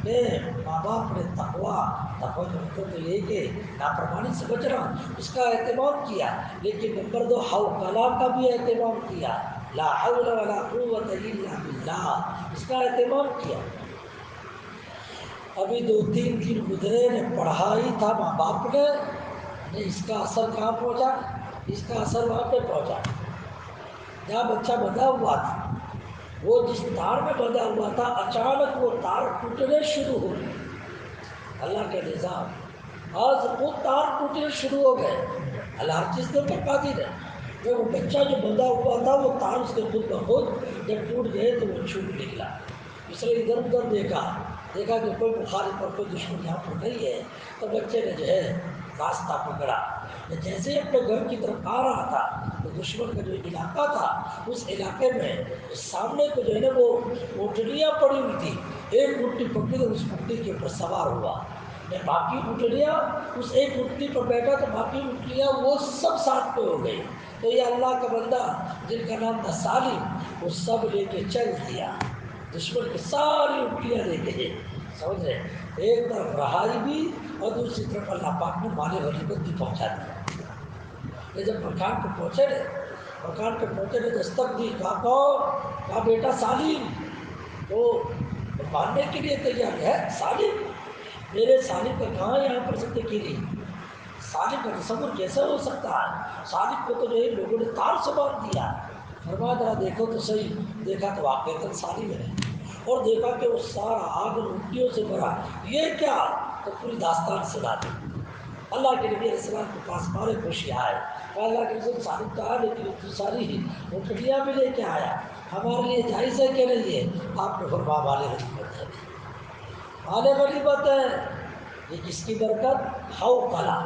کہ ماں باپ نے تقویٰ کا مطلب تو یہ کہ نافرمانی سے بچنا، اس کا اہتمام کیا، لیکن نمبر دو حوقلہ کا بھی اہتمام کیا، لا حول ولا قوت الا باللہ، اس کا اہتمام کیا۔ ابھی 2-3 دن گزرے نے پڑھائی تھا ماں باپ نے اس کا اثر کہاں پہنچا؟ اس کا اثر وہاں پہ پہنچا جہاں بچہ بندھا ہوا تھا، وہ جس تار میں بندھا ہوا تھا اچانک وہ تار ٹوٹنے شروع ہو گئی، اللہ کے نظام، آج وہ تار ٹوٹنے شروع ہو گئے، اللہ ہر چیز کے اوپر قادر ہے، جو وہ بچہ جو بندھا ہوا تھا وہ تار اس کے خود بخود جب ٹوٹ گئے تو وہ چھوٹ نکلا، اس نے ادھر ادھر دیکھا کہ کوئی مخالف اور کوئی دشمن یہاں پر نہیں ہے، تو بچے نے جو ہے راستہ پکڑا، جیسے ہی اپنے گھر کی طرف آ رہا تھا تو دشمن کا جو علاقہ تھا اس علاقے میں سامنے کو جو ہے نا وہ اونٹنیاں پڑی ہوئی تھی، ایک اونٹنی پکڑی تو اس اونٹنی کے اوپر سوار ہوا، باقی اونٹنیاں اس ایک اونٹنی پر بیٹھا تو باقی اونٹنیاں وہ سب ساتھ پہ ہو گئی، تو یہ اللہ کا بندہ جن کا نام تھا سالم، وہ سب لے کے چل دیا، دشمن کی ساری اونٹنیاں لے کے، سمجھ رہے، ایک طرف رہائی بھی اور دوسری طرف اللہ پاک نے مال غنیمت بھی پہنچا دیا۔ یہ جب مکان پہ پہنچے نے دستک دی، کہا کون؟ کہا بیٹا سالم، تو ماننے کے لیے تیار ہے، سالم، میرے سالم کا کہاں یہاں پر زندگی نہیں، سالم کا تصور کیسے ہو سکتا ہے، سالم کو تو جو ہے لوگوں نے تار سے باندھ دیا، فرمایا ذرا دیکھو تو صحیح، دیکھا تو واقعتاً سالم ہے، اور دیکھا کہ وہ سارا آگ اور مٹیوں سے بھرا، یہ کیا؟ تو پوری داستان سنا دی، اللہ کے نبی علیہ السلام کے پاس مارے خوشی آئے، اللہ کے رسول سالم کہا لیکن تو ساری اونٹنیاں بھی لے کے آیا، ہمارے لیے جائز ہے کہ نہیں ہے؟ آپ نے فرمایا مال غنیمت ہے، مال غنیمت ہے، یہ کس کی برکت؟ حوقلہ،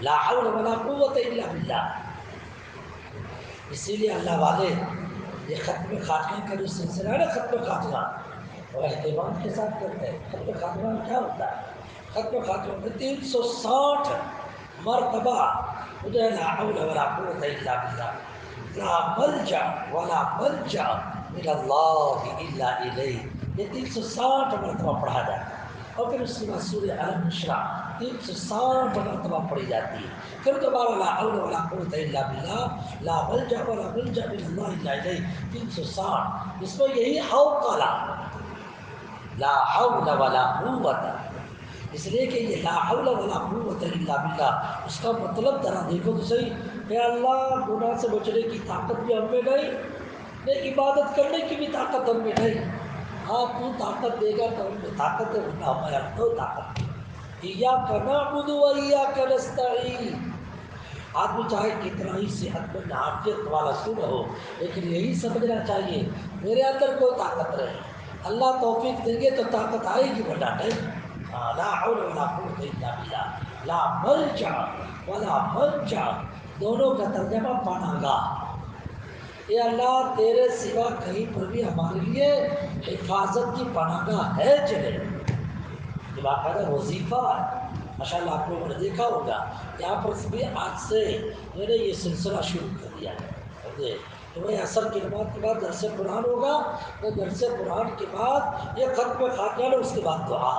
لا حول ولا قوت الا باللہ، اسی لیے اللہ والے یہ ختم خاتمہ کا جو سلسلہ ہے نا، ختم خاتمہ اور اہتمام کے ساتھ کرتے ہیں۔ ختم خاتمہ میں کیا ہوتا ہے؟ ختم خاتمہ میں 360 مرتبہ مجھے لا حول ولا قوت الا باللہ، لا ملجا ولا ملجا من اللہ الا الیہ، یہ 360 مرتبہ پڑھا جاتا ہے، اور پھر اس کے بعد سورہ الم نشرح 360 مرتبہ پڑھی جاتی ہے، پھر دوبارہ لا حول ولا قوت الا باللہ، لا ملجا ولا ملجا من اللہ الا الیہ 360، اس میں یہی حوقلہ، لا حول ولا قوت، اس لیے کہ یہ لا حول ولا قوت الا باللہ، اس کا مطلب ذرا دیکھو تو صحیح، کہ اللہ گناہ سے بچنے کی طاقت بھی ہم میں نہیں عبادت کرنے کی بھی طاقت ہم میں نہیں، ہاں تو طاقت دے گا تو ہم میں طاقت ہے، ورنہ ہمارے تو طاقت نہیں۔ ایاک نعبد و ایاک نستعین، آدمی چاہے کتنا ہی صحت مند عافیت والا سن ہو، لیکن یہی سمجھنا چاہیے میرے اندر کوئی طاقت رہے، اللہ توفیق دیں گے تو طاقت آئے گی، ورنہ نہیں۔ لا حول ولا قوت الا باللہ، لا ملجا ولا منجا، دونوں کا ترجمہ پناہ گاہ، اے اللہ تیرے سوا کہیں پر بھی ہمارے لیے حفاظت کی پناہ گاہ ہے چلے، یہ باقاعدہ وظیفہ ہے۔ ماشاء اللہ آپ لوگوں نے دیکھا ہوگا یہاں پر بھی آج سے میں نے یہ سلسلہ شروع کر دیا ہے، سمجھے کہ بھائی عصر کی نماز کے بعد درس قرآن ہوگا، تو درس قرآن کے بعد یہ ختم خاتمہ، اس کے بعد دعا۔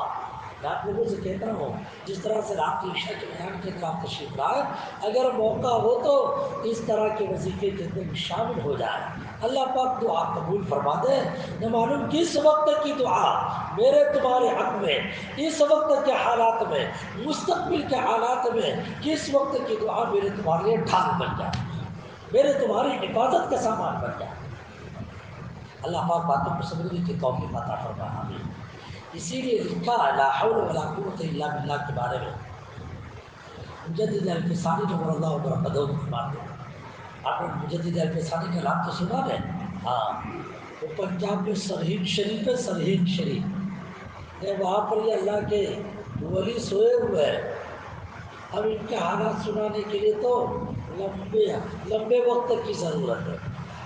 میں آپ لوگوں سے کہتا ہوں جس طرح سے رات کی عشاء کے بیان کے اندر آپ تشریف لائے، اگر موقع ہو تو اس طرح کے وظیفے کے اندر بھی شامل ہو جائے، اللہ پاک دعا قبول فرما دے۔ نہ معلوم کس وقت کی دعا میرے تمہارے حق میں، اس وقت کے حالات میں، مستقبل کے حالات میں، کس وقت کی دعا میرے تمہارے لیے ڈھال بن جائے، میرے تمہاری حفاظت کا سامان بن جائے۔ اللہ پاک باتوں کو سمجھنے کی توفیق عطا فرمائے، آمین۔ اسی لیے لکھا ہے لا حول ولا قوت الا باللہ کے بارے میں مجدد الفسانی نور اللہ وبرکاتہ فرماتے ہیں۔ آپ نے مجدد الفسانی کا نام تو سنا ہے؟ ہاں، وہ پنجاب میں سرہند شریف ہے، سرہند شریف ہے، وہاں پر یہ اللہ کے ولی سوئے ہوئے ہیں۔ اب ان کے حالات سنانے کے لیے تو لمبے وقت کی ضرورت ہے،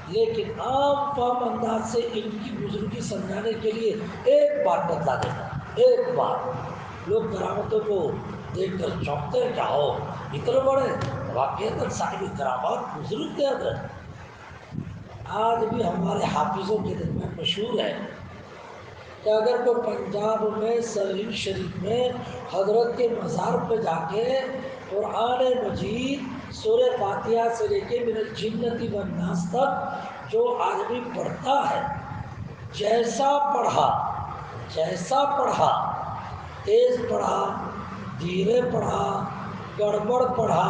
لیکن عام فہم انداز سے ان کی بزرگی سمجھانے کے لیے ایک بات بتلا دیتا، ایک بات۔ لوگ کرامتوں کو دیکھ کر چونکتے ہیں، کیا ہو اتنے بڑے، واقعات صاحب کرامات بزرگ تھے حضرت۔ آج بھی ہمارے حافظوں کے درمیان مشہور ہے کہ اگر کوئی پنجاب میں سرہند شریف میں حضرت کے مزار پہ جا کے قرآن مجید سورہ فاتحہ سے لے کے من الجنۃ والناس تک جو آدمی پڑھتا ہے، جیسا پڑھا، تیز پڑھا، دھیرے پڑھا، گڑبڑ پڑھا،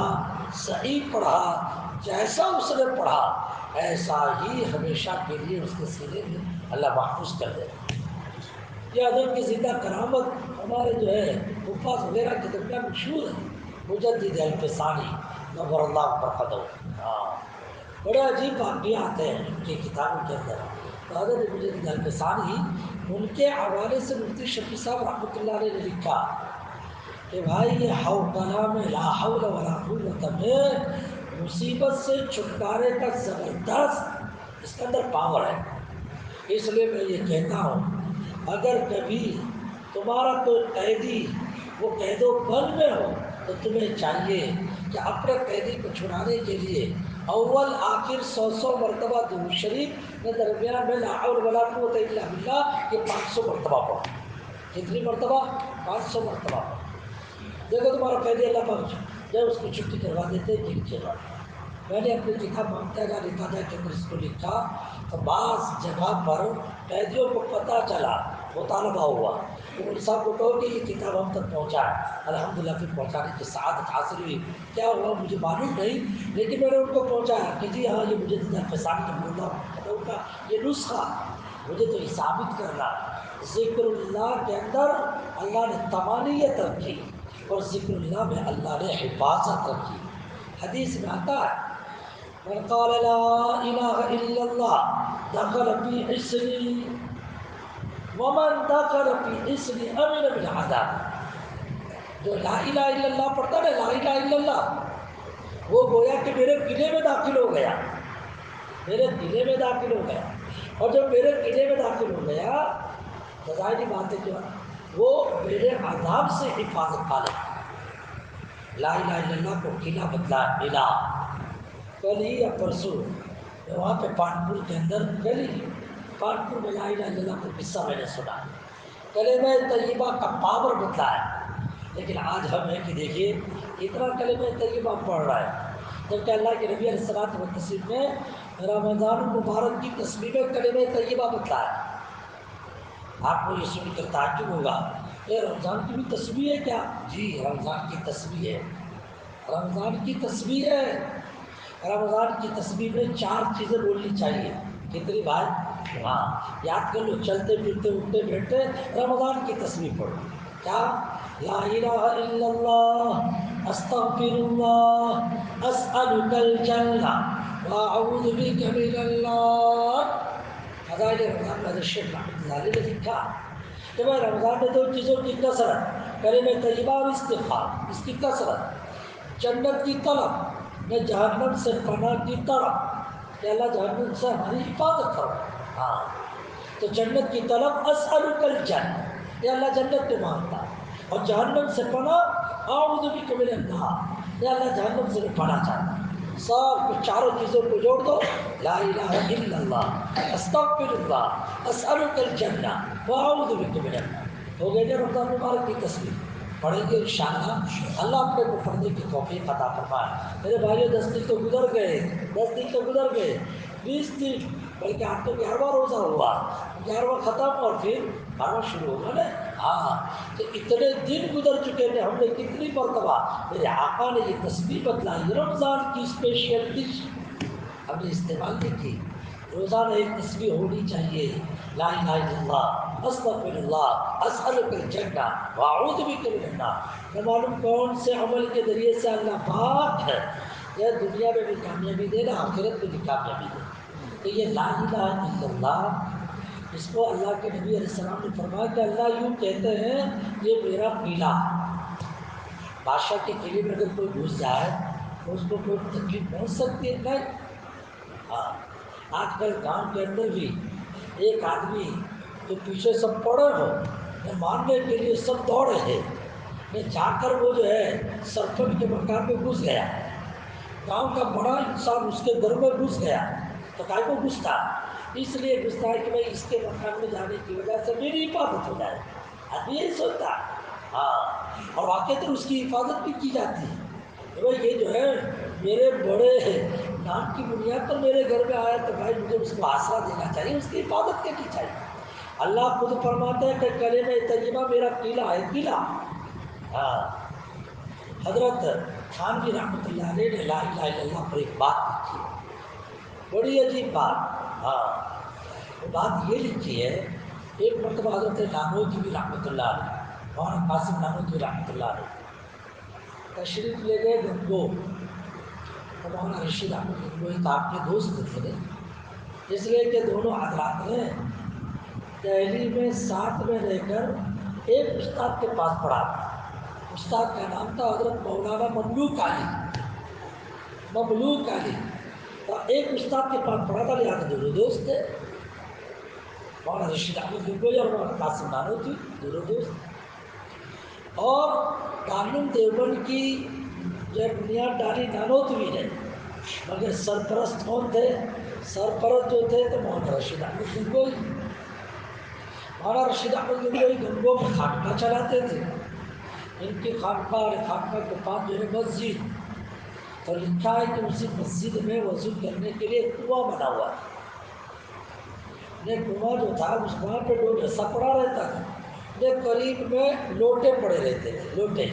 صحیح پڑھا، جیسا اس نے پڑھا ایسا ہی ہمیشہ کے لیے اس کے سینے میں اللہ محفوظ کر دے۔ یہ حضرت کی زندہ کرامت ہمارے جو ہے حفاظ وغیرہ کے درمیان مشہور ہے۔ مجدد الفسانی نور اللہ برکاتہ، ہاں، بڑے عجیب واقعات ہیں ان کی کتابوں کے اندر۔ تو حضرت مجدد الفسانی ان کے حوالے سے مفتی شفیع صاحب رحمۃ اللہ علیہ نے لکھا کہ بھائی یہ حوقلہ میں لا حول ولا قوت میں مصیبت سے چھٹکارے کا زبردست اس کے اندر پاور ہے۔ اس لیے میں یہ کہتا ہوں اگر کبھی تمہارا کوئی قیدی وہ قید و بند میں ہو تو تمہیں چاہیے کہ اپنے قیدی کو چھڑانے کے لیے اول آخر 100 مرتبہ درود شریف میں درمیان میں لا حول ولا قوت الا باللہ یہ 500 مرتبہ پڑھو۔ کتنی مرتبہ؟ 500 مرتبہ پڑھو۔ دیکھو تمہارا قیدی اللہ پاک جب اس کو چھٹی کروا دیتے دل کے بعد۔ میں نے اپنی کتاب مامتہ کا لکھا کے اندر اس کو لکھا تو بعض جگہ پر قیدیوں کو پتہ چلا، مطالبہ ہوا کہ مولوی صاحب کو کہو کہ یہ کتاب ہم تک پہنچائے، الحمدللہ پھر پہنچانے کی سعادت حاصل ہوئی۔ کیا ہوا مجھے معلوم نہیں، لیکن میں نے ان کو پہنچایا کہ جی ہاں یہ مجدد الفسانی نور اللہ کا یہ نسخہ مجھے تو یہ ثابت کرنا، ذکر اللہ کے اندر اللہ نے تمانیت رکھی اور ذکر اللہ میں اللہ نے حفاظت رکھی۔ حدیث میں آتا ہے من قال لا الہ الا اللہ دخل فی حصنی ومن دخل فی حصنی امن من عذاب۔ جو لا الہ الا اللہ پڑھتا ہے نا، لا الہ الا اللہ، وہ گویا کہ میرے قلعے میں داخل ہو گیا، میرے قلعے میں داخل ہو گیا، اور جب میرے قلعے میں داخل ہو گیا تو ظاہری بات ہے کہ وہ میرے عذاب سے حفاظت پا لیتا۔ لا الہ الا اللہ کو قلعہ بدلا ملا۔ کل ہی یا پرسوں وہاں پہ پانپور کے اندر پانپور میں لا الہ الا اللہ کا قصہ میں نے سنا، کلمہ طیبہ کا پاور بدلا ہے۔ لیکن آج ہم ہے کہ دیکھیے اتنا کلمہ طیبہ پڑھ رہا ہے، جبکہ اللہ کے نبی علیہ الصلوۃ والتسلیم میں رمضان المبارک کی تسبیح میں کلمہ طیبہ بدلا ہے۔ آپ کو یہ سن کر تعجب ہوگا کہ رمضان کی بھی تسبیح ہے کیا؟ جی رمضان کی تسبیح ہے، رمضان کی تسبیح ہے۔ رمضان کی تسبیح میں 4 چیزیں بولنی چاہیے۔ کتنی بات؟ ہاں یاد کر لو، چلتے پھرتے اٹھتے بیٹھتے رمضان کی تسبیح پڑھو۔ کیا؟ لا الہ الا اللہ، استغفر اللہ، اسألک الجنہ، واعوذ بک من النار۔ فضائل رمضان میں شیخ رحمۃ اللہ علیہ نے لکھا کہ بھائی رمضان میں 2 چیزوں کی کثرت، کلمہ طیبہ اور استغفار، اس کی کثرت، جنت کی طلب، میں جہنم سے پناہ کی طلب کہ اللہ جہنم سے ہماری حفاظت کرو۔ ہاں تو جنت کی طلب، اسألک الجنہ، یہ اللہ جنت پہ مانگتا ہے، اور جہنم سے پناہ، اعوذ بک من النار، یہ اللہ جہنم سے پناہ چاہتا ہے۔ سب چاروں چیزوں کو جوڑ دو، لا الہ الا اللہ، استغفر اللہ، اسألک الجنہ، واعوذ بک من النار۔ ہو گئے نا رمضان مبارک کی تسبیح؟ پڑھیں گے انشاءاللہ، اللہ اپنے کو پڑھنے کی توفیق عطا فرمائے۔ میرے بھائیو 10 دن تو گزر گئے، 10 دن تو گزر گئے، 20 دن، بلکہ آپ تو 11واں روزہ ہوا، 11واں ختم اور پھر 12واں شروع ہوگا نا۔ ہاں تو اتنے دن گزر چکے تھے، ہم نے کتنی مرتبہ میرے آقا نے یہ تسبیح بتلائی، رمضان کی اسپیشل ڈش ہم نے استعمال نہیں کی۔ روزانہ ایک تسبیح ہونی چاہیے، لا الہ الا اللہ، استغفر اللہ، اسألک الجنہ، واعوذ بک من النار۔ نہ معلوم کون سے عمل کے ذریعے سے اللہ پاک ہے یہ دنیا میں بھی کامیابی دے گا، آخرت میں بھی کامیابی دے گا۔ تو یہ لا الہ الا اللہ، اس کو اللہ کے نبی علیہ السلام نے فرمایا کہ اللہ یوں کہتے ہیں یہ میرا قلعہ۔ بادشاہ کے قلعے میں اگر کوئی گھس جائے تو اس کو کوئی تکلیف پہنچ سکتی ہے؟ نہیں۔ ہاں آج کل گاؤں کے اندر بھی ایک آدمی جو پیچھے سب پڑے ہو میں ماننے کے لیے سب دوڑے ہیں، میں جا کر وہ جو ہے سرپنچ کے مکان میں گھس گیا، گاؤں کا بڑا انسان اس کے گھر میں گھس گیا، تو کاہے کو گھستا؟ اس لیے گھستا ہے کہ بھائی اس کے مکان میں جانے کی وجہ سے میری حفاظت ہو جائے، آدمی یہی سوچتا ہے۔ ہاں اور واقعی تو اس کی حفاظت بھی کی جاتی ہے کہ بھائی یہ جو ہے میرے بڑے نام کی بنیاد پر میرے گھر میں آیا تو بھائی مجھے اس کو آسرا دینا چاہیے، اس کی حفاظت کرنی چاہیے۔ اللہ خود فرماتے ہیں کہ کلمہ طیبہ میرا قلعہ ہے، قلعہ۔ ہاں حضرت تھانوی رحمۃ اللہ علیہ نے لا الہ الا اللہ پر ایک بات لکھی ہے، بڑی عجیب بات۔ ہاں وہ بات یہ لکھی ہے، ایک مرتبہ حضرت نانوتوی رحمۃ اللہ علیہ، مولانا قاسم نانوتوی رحمۃ اللہ علیہ تشریف لے گئے گنگو، تو مولانا رشید احمد گنگوئی کا آپ کے دوست تھے، اس لیے کہ دونوں حضرات نے دہلی میں ساتھ میں رہ کر ایک استاد کے پاس پڑھا تھا۔ استاد کا نام تھا حضرت مولانا مملوک علی، مملوک علی، اور ایک استاد کے پاس پڑھا تھا، لہٰذا دونوں دوست تھے، مولانا رشید احمد گنگوئی اور مولانا قاسم نانوتوی دونوں دوست۔ اور دارالعلوم دیوبند کی جو بنیاد ڈالی نانوتوی نے، مگر سرپرست کون تھے؟ سرپرست جو تھے تو مولانا رشید احمد گنگوئی۔ مولانا رشید احمد گنگوئی گنگو میں خانقاہ چلاتے تھے، ان کی خانقاہ اور خانقاہ کے پاس جو ہے مسجد، تو لکھا ہے کہ اسی مسجد میں وضو کرنے کے لیے کنواں بنا ہوا ہے۔ یہ کنواں جو تھا اس کنواں پہ لوگ ایسا پڑا رہتا تھا، یہ قریب میں لوٹے پڑے رہتے تھے، لوٹے،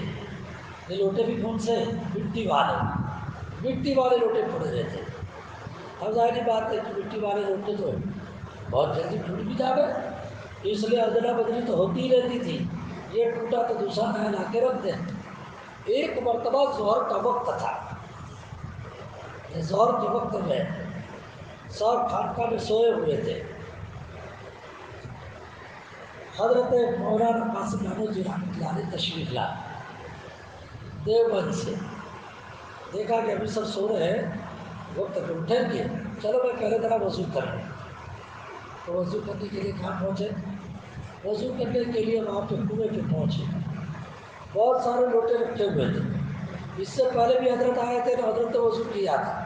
یہ لوٹے بھی کون سے؟ مٹی والے، مٹی والے لوٹے پڑے رہتے تھے۔ اب ظاہری بات ہے کہ مٹی والے لوٹے تو بہت جلدی ٹوٹ بھی جاوے، اس لیے ادلا بدلی تو ہوتی ہی رہتی تھی، یہ ٹوٹا تو دوسرا نیا لا کے رکھ دیں۔ ایک مرتبہ ظہر کا وقت تھا، ظہر کے وقت میں سب خانقاہ میں سوئے ہوئے تھے، حضرت مولانا قاسم نانوتوی رحمۃ اللہ علیہ تشریف لائے دیوبند سے، دیکھا کہ ابھی سب سو رہے ہیں، وقت پہ اٹھیں گے، چلو میں پہلے ذرا وضو کریں۔ تو وضو کرنے کے لیے کہاں پہنچے؟ وضو کرنے کے لیے وہاں پہ کنویں پہ پہنچے، بہت سارے لوٹے رکھے ہوئے تھے، اس سے پہلے بھی حضرت آئے تھے تو حضرت نے وضو کیا تھا،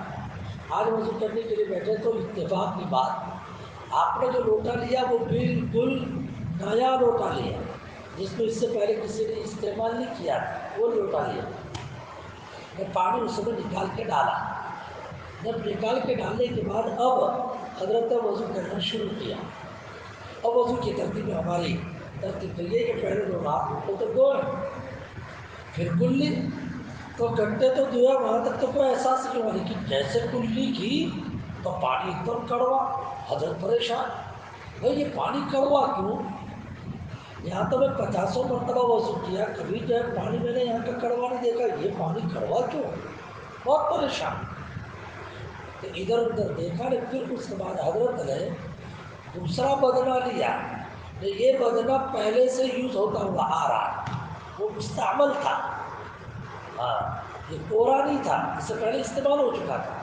آج وضو کرنے کے لیے بیٹھے تو اتفاق کی بات، آپ نے جو لوٹا لیا وہ بالکل نیا لوٹا لیا، جس کو اس سے پہلے کسی نے استعمال نہیں کیا، وہ لوٹا لیا، میں پانی اس میں نکال کے ڈالا، جب نکال کے ڈالنے کے بعد اب حضرت نے وضو کرنا شروع کیا، اور وضو کی ترتیب میں ہماری ترتیب تو یہ کہ پہلے دو ہاتھ کو تو دو ہے، پھر کلی، تو گھنٹے تو دیا وہاں تک تو کوئی احساس نہیں ہوا، لیکن جیسے کلی کی تو پانی ایک دم کڑوا، حضرت پریشان، بھائی یہ پانی کڑوا کیوں؟ یہاں تو میں 50 مرتبہ وضو کیا، کبھی جو ہے پانی میں نے یہاں کا کڑوا نہیں دیکھا، یہ پانی کڑوا کیوں؟ بہت پریشان، تو ادھر ادھر دیکھا نہیں۔ پھر اس کے بعد حضرت نے دوسرا بدنہ لیا، یہ بدنہ پہلے سے یوز ہوتا ہوا آ رہا ہے، وہ مستعمل تھا، ہاں یہ کوڑا نہیں تھا، اس سے پہلے استعمال ہو چکا تھا،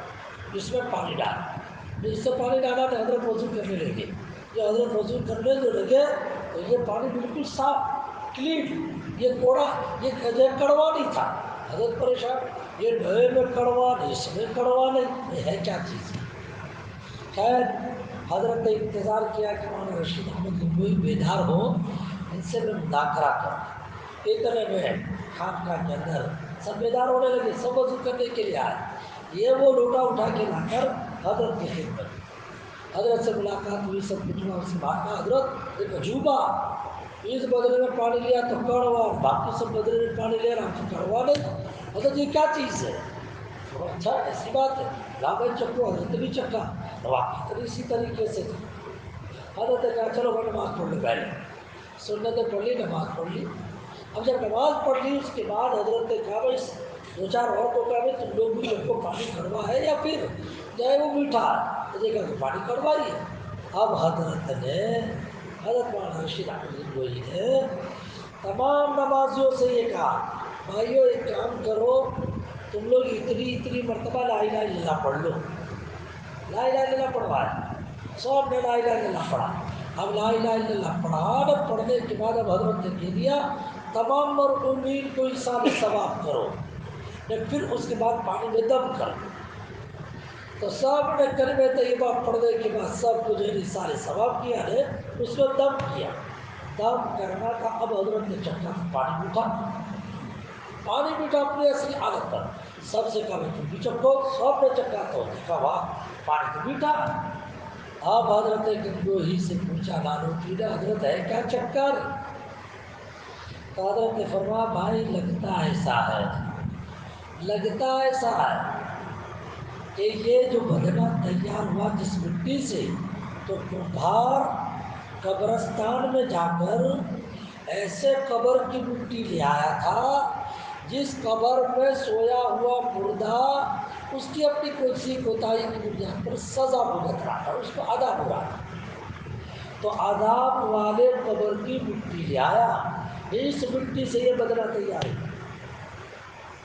اس میں پانی ڈالا، اس سے پانی ڈالا تو حضرت وضو کرنے لگے، جو حضرت وضو کرنے جو لگے تو یہ پانی بالکل صاف کلین، یہ کوڑا، یہ کڑوا نہیں تھا۔ حضرت پریشان، یہ نئے میں کڑوا نہیں، اس میں کڑوا نہیں، یہ ہے کیا چیز؟ خیر حضرت نے انتظار کیا کہ مولانا رشید احمد گنگوئی بیدار ہو، ان سے میں مذاکرہ کروں۔ اتنے میں خانقاہ کے اندر سب بیدار ہونے لگے، سب وضو کرنے کے لیے آئے، یہ وہ لوٹا اٹھا کے لا کر حضرت کی خدمت، حضرت سے ملاقات ہوئی، سب کچھ ہوا، اس کے بعد کہا حضرت ایک عجوبہ، اس بدلے میں پانی لیا تو کڑوا، باقی سب بدلے میں پانی لے رہا تو کڑوا نہیں، حضرت یہ کیا چیز ہے؟ اچھا ایسی بات ہے، لا بھائی چکو، حضرت بھی چکا، واقعی تو اسی طریقے سے تھا۔ حضرت نے کہا چلو میں نماز پڑھ لوں، پہلے سنتیں پڑھ لی، نماز پڑھ لی۔ اب جب نماز پڑھ لی اس کے بعد حضرت نے کہا بھائی دو چار اور کو کہا بھائی تم لوگ بھی لوگ کو پانی کڑوا ہے یا پھر جو ہے وہ میٹھا ہے؟ تو دیکھا کہ پانی کڑوا ہی ہے۔ اب حضرت مولانا رشید احمد گنگوئی نے تمام نمازیوں سے یہ کہا بھائیو ایک کام کرو، تم لوگ اتنی مرتبہ لا الہ الا اللہ پڑھ لو، لا الہ الا اللہ پڑھوایا، سب نے لا الہ الا اللہ پڑھا۔ اب لا الہ الا اللہ پڑھا، پڑھنے کے بعد اب حضرت نے کہہ دیا تمام مرحومین کو ایصال ثواب کرو، پھر اس کے بعد پانی میں دم کرو۔ تو سب نے کلمہ طیبہ پڑھنے کے بعد سب کو جو ہے ایصال ثواب کیا ہے، اس میں دم کیا، دم کرنا تھا۔ اب حضرت نے چکھا پانی میٹھا، پانی میٹھا اپنی اصلی حالت پر، سب سے کہا تم بھی چکھو، سب نے چکھا تو دیکھا واہ پانی تو میٹھا۔ اب حضرت گنگوئی سے پوچھا نانوتوی نے حضرت ہے کیا چکر؟ تو حضرت نے فرمایا بھائی لگتا ایسا ہے کہ یہ جو بدنہ تیار ہوا جس مٹی سے، تو کمبھار قبرستان میں جا کر ایسے قبر کی مٹی لے آیا تھا جس قبر میں سویا ہوا مردہ اس کی اپنی کوئی کوتاہی کی بنیاد پر سزا بھگت رہا تھا، اس کو عذاب ہو رہا تھا، تو عذاب والے قبر کی مٹی لے آیا، اس مٹی سے یہ بدنہ تیار ہوا۔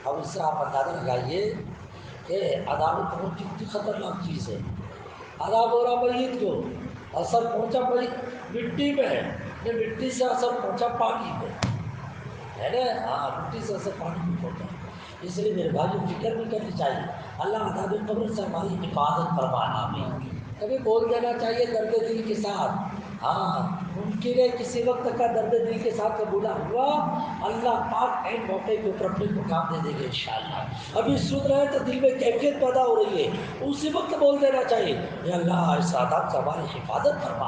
اب اس سے آپ اندازہ لگائیے کہ عذاب قبر کتنی خطرناک چیز ہے۔ عذاب ہو رہا میت کو، اثر پہنچا مٹی میں ہے، یہ مٹی سے اثر پہنچا پانی میں ہے نا، ہاں مٹی سے اثر پانی میں پہنچا۔ اس لیے میرے بھائیو فکر بھی کرنی چاہیے، اللہ عذاب قبر سے ہماری حفاظت فرمائے، آمین۔ کبھی بول دینا چاہیے درد دل کے ساتھ، ہاں ممکن ہے کسی وقت کا درد دل کے ساتھ قبولہ ہوا، اللہ پاک عین موقع کے اوپر اپنے مقام دے دے گے انشاءاللہ۔ ابھی سن رہے ہیں تو دل میں کیفیت پیدا ہو رہی ہے، اسی وقت بول دینا چاہیے یا اللہ اس عذاب سے ہماری حفاظت فرما،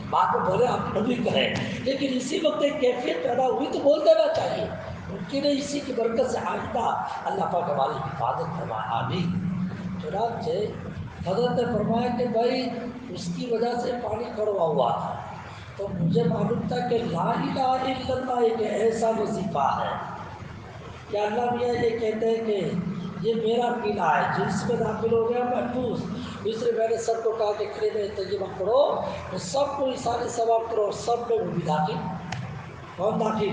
بات میں بولے آپ نبی کہیں، لیکن اسی وقت ایک کیفیت پیدا ہوئی تو بول دینا چاہیے، ممکن ہے اسی کی برکت سے آئندہ اللہ پاک ہماری حفاظت فرمائے، آمین۔ چنانچہ حضرت نے فرمایا کہ بھائی اس کی وجہ سے پانی کڑوا ہوا تھا، تو مجھے معلوم تھا کہ لا الہ الا اللہ ایک ایسا وظیفہ ہے کہ اللہ میاں یہ کہتے ہیں کہ یہ میرا پیلا ہے، جس میں داخل ہو گیا محفوظ، اس لیے میں نے سب کو کہا کہ کلمہ طیبہ پڑھو تو سب کو ایصال ثواب کرو، اور سب میں وہ بھی داخل، کون داخل؟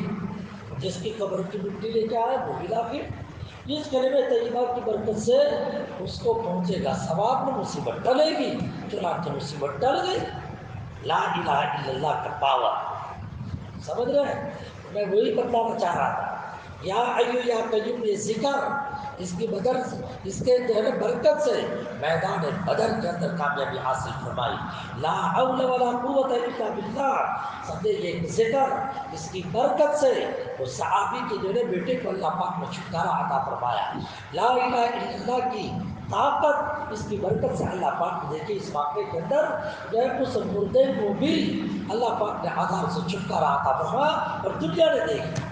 جس کی قبر کی مٹی لے کے آئے وہ بھی داخل، اس کلمہ طیبہ کی برکت سے اس کو پہنچے گا ثواب میں، مصیبت ٹلے گی، چنانچہ مصیبت ٹل گئی۔ لا الہ الا اللہ کا پاور سمجھ رہے ہیں؟ میں وہی بتانا چاہ رہا تھا، یا ایو یا قیوم، یہ ذکر اس کی بدر سے، اس کے جو ہے برکت سے میدان بدر کے اندر کامیابی حاصل فرمائی، لا حول ولا قوت الا باللہ، سمجھے یہ ذکر اس کی برکت سے وہ صحابی کے جو ہے بیٹے کو اللہ پاک نے چھٹکارا عطا فرمایا، لا الہ الا اللہ کی طاقت اس کی برکت سے اللہ پاک نے دیکھی اس واقعے کے اندر جو ہے اس مردے کو بھی اللہ پاک نے عذاب سے چھٹکارا عطا فرمایا اور دنیا نے دیکھی۔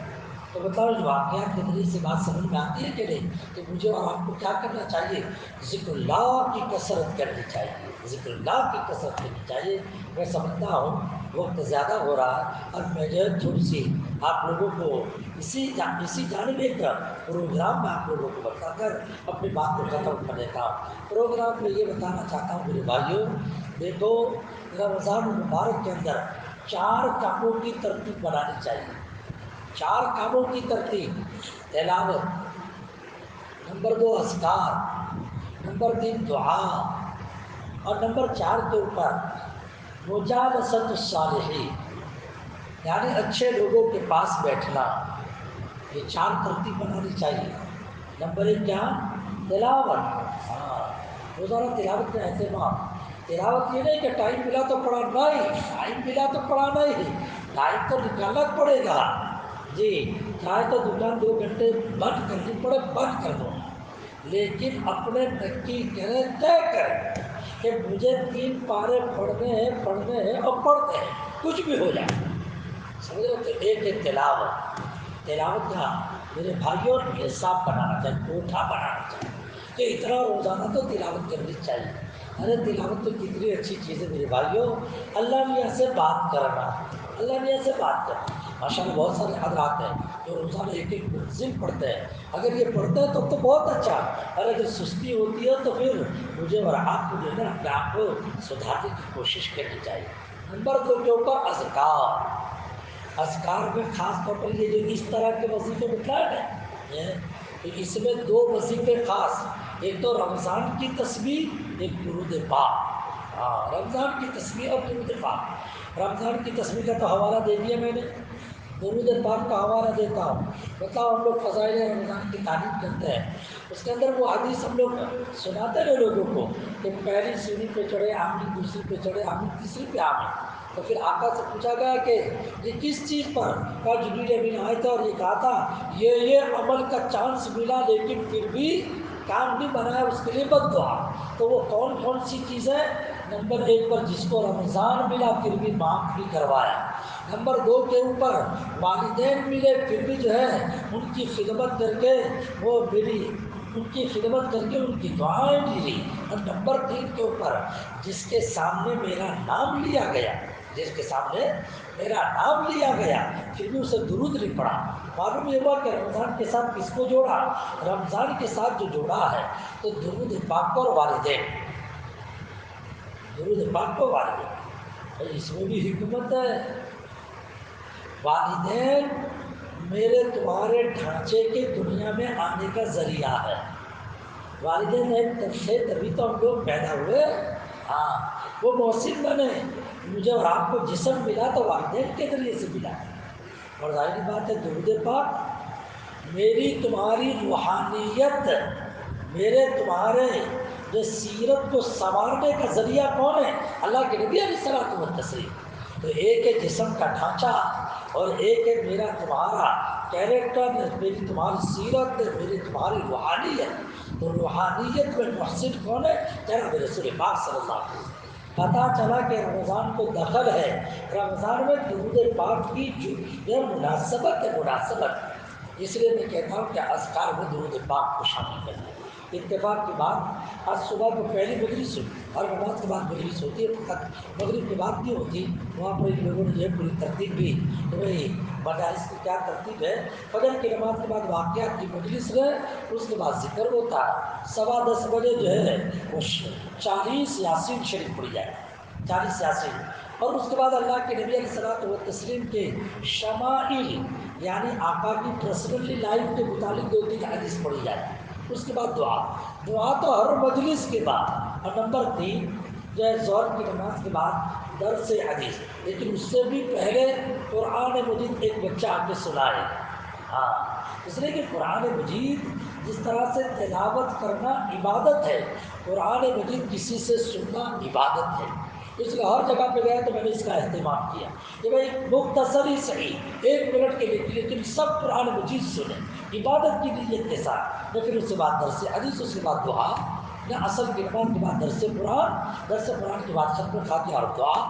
تو بتاؤ جو واقعات کے ذریعے سے بات سمجھ میں آتی ہے کہ نہیں؟ کہ مجھے اور آپ کو کیا کرنا چاہیے؟ ذکر اللہ کی کثرت کرنی چاہیے، ذکر اللہ کی کثرت کرنی چاہیے۔ میں سمجھتا ہوں وقت زیادہ ہو رہا ہے اور میں جو ہے تھوڑی سی آپ لوگوں کو اسی جانب ایک پروگرام میں آپ لوگوں کو بتا کر اپنی بات کو ختم کر دیتا ہوں۔ پروگرام میں یہ بتانا چاہتا ہوں میرے بھائیوں، دیکھو رمضان المبارک کے اندر 4 کاموں کی ترتیب بنانی چاہیے۔ 4 کاموں کی ترتیب: تلاوت، نمبر 2 اذکار، نمبر 3 دعا، اور نمبر 4 کے اوپر مجالست الصالحین، یعنی اچھے لوگوں کے پاس بیٹھنا۔ یہ 4 ترتیب بنانی چاہیے۔ نمبر 1 کیا؟ تلاوت۔ روزانہ تلاوت کا اہتمام۔ تلاوت یہ نہیں کہ ٹائم ملا تو پڑھا، نہیں، ٹائم ملا تو پڑھانا ہی، ٹائم تو نکالنا پڑے گا جی۔ چاہے تو دکان 2 گھنٹے بند کرنی پڑے، بند کر دو، لیکن اپنے نکی کریں، طے کریں کہ مجھے 3 پارے پڑھنے ہیں اور پڑھتے ہیں، کچھ بھی ہو جائے، سمجھو۔ تو ایک تلاوت کا میرے بھائیوں حساب بنانا چاہیے، کوٹھا بنانا چاہیے کہ اتنا روزانہ تو تلاوت کرنی چاہیے۔ ارے تلاوت تو کتنی اچھی چیز ہے میرے بھائیوں، اللہ میاں سے بات کرنا، اللہ میاں سے بات کرنا۔ ماشاء اللہ بہت سارے حضرات ہیں جو روزانہ ایک منزل پڑھتے ہیں، اگر یہ پڑھتے ہیں تو بہت اچھا، اور اگر سستی ہوتی ہے تو پھر مجھے اور آپ کو جو ہے نا اپنے آپ کو سدھارنے کی کوشش کرنی چاہیے۔ نمبر 2 کے اوپر اذکار۔ اذکار میں خاص طور پر یہ جو اس طرح کے وظیفے بتلائے ہیں، تو اس میں 2 وظیفے خاص، ایک تو رمضان کی تسبیح، ایک درود پاک۔ رمضان کی تسبیح اور درود پاک۔ رمضان کی تسبیح کا تو حوالہ دے دیا میں نے، درود پاک کا حوالہ دیتا ہوں۔ بتاؤ ہم لوگ فضائل رمضان کی تعریف کرتے ہیں، اس کے اندر وہ حدیث ہم لوگ سناتے ہیں لوگوں کو کہ پہلی سیڑھی پہ چڑھے آمین، دوسری پہ چڑھے آمین، تیسری پہ آمین۔ تو پھر آقا سے پوچھا گیا کہ یہ کس چیز پر؟ کہا جبریل امین آئے تھے اور یہ کہا تھا یہ عمل کا چانس ملا لیکن پھر بھی کام نہیں بنایا، اس کے لیے بد دعا۔ تو وہ کون سی چیز ہے؟ نمبر 1 پر جس کو رمضان ملا پھر بھی معاف نہیں کروایا۔ نمبر 2 کے اوپر والدین ملے پھر بھی جو ہے ان کی خدمت کر کے وہ ملی، ان کی خدمت کر کے ان کی دعائیں ملی۔ اور نمبر 3 کے اوپر جس کے سامنے میرا نام لیا گیا، جس کے سامنے میرا نام لیا گیا پھر بھی اسے درود نہیں پڑا۔ معلوم یہ ہوا کہ رمضان کے ساتھ کس کو جوڑا؟ رمضان کے ساتھ جو جوڑا ہے تو درود پاک اور والدین، درود پاک اور والدین، اس میں بھی حکمت ہے۔ والدین میرے تمہارے ڈھانچے کے دنیا میں آنے کا ذریعہ ہے۔ والدین ایک تھے تبھی تو ہم لوگ پیدا ہوئے، وہ محسن بنے۔ مجھے اور آپ کو جسم ملا تو والدین کے ذریعے سے ملا، اور ظاہری بات ہے درود پاک میری تمہاری روحانیت، میرے تمہارے جو سیرت کو سنوارنے کا ذریعہ کون ہے؟ اللہ کے نبی علیہ الصلوۃ والتسلیم۔ تو ایک ہے جسم کا ڈھانچہ اور ایک ہے میرا تمہارا کیریکٹر، میری تمہاری سیرت، میری تمہاری روحانیت۔ تو روحانیت میں محسن کون ہے؟ جناب رسول پاک صلی اللہ علیہ وسلم۔ پتہ چلا کہ رمضان کو دخل ہے، رمضان میں درود پاک کی جو مناسبت ہے، اس لیے میں کہتا ہوں کہ اذکار میں درود پاک کو شامل کریں۔ اتفاق کی بات، آج صبح کو پہلی مجلس ہوئی اور نماز کے بعد مجلس ہوتی ہے، مغرب کے بعد نہیں ہوتی۔ وہاں پر ان لوگوں نے جو ہے پوری ترتیب بھی کہ بھائی مدارس کی کیا ترتیب ہے، فجر کی نماز کے بعد واقعات کی مجلس ہے، اس کے بعد ذکر ہوتا ہے، 10:15 بجے جو ہے وہ 40 یاسین شریف پڑھی جائے، 40 یاسین، اور اس کے بعد اللہ کے نبی علیہ الصلوۃ والتسلیم کے شمائل یعنی آقا کی پرسنلی لائف کے متعلق 2-3 حدیث پڑھی جائے۔ اس کے بعد دعا تو ہر مجلس کے بعد، اور نمبر 3 جو ہے ظہر کی نماز کے بعد درس حدیث، لیکن اس سے بھی پہلے قرآن مجید ایک بچہ آ کے سنائے۔ اس لیے کہ قرآن مجید جس طرح سے تلاوت کرنا عبادت ہے، قرآن مجید کسی سے سننا عبادت ہے۔ اس لیے ہر جگہ پہ گیا تو میں نے اس کا اہتمام کیا کہ بھائی مختصر ہی صحیح 1 منٹ کے لیے، لیکن سب قرآن مجید سنیں عبادت کی نیت کے ساتھ۔ پھر اس کے بعد درس حدیث، اس کے بعد دعا، یا اصل کی نماز کے بعد درس قرآن کے بعد ختم فاتحہ اور دعا.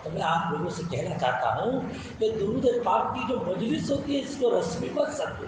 تو میں آپ لوگوں سے کہنا چاہتا ہوں کہ درود پاک کی جو مجلس ہوتی ہے اس کو رسمی مت سمجھو.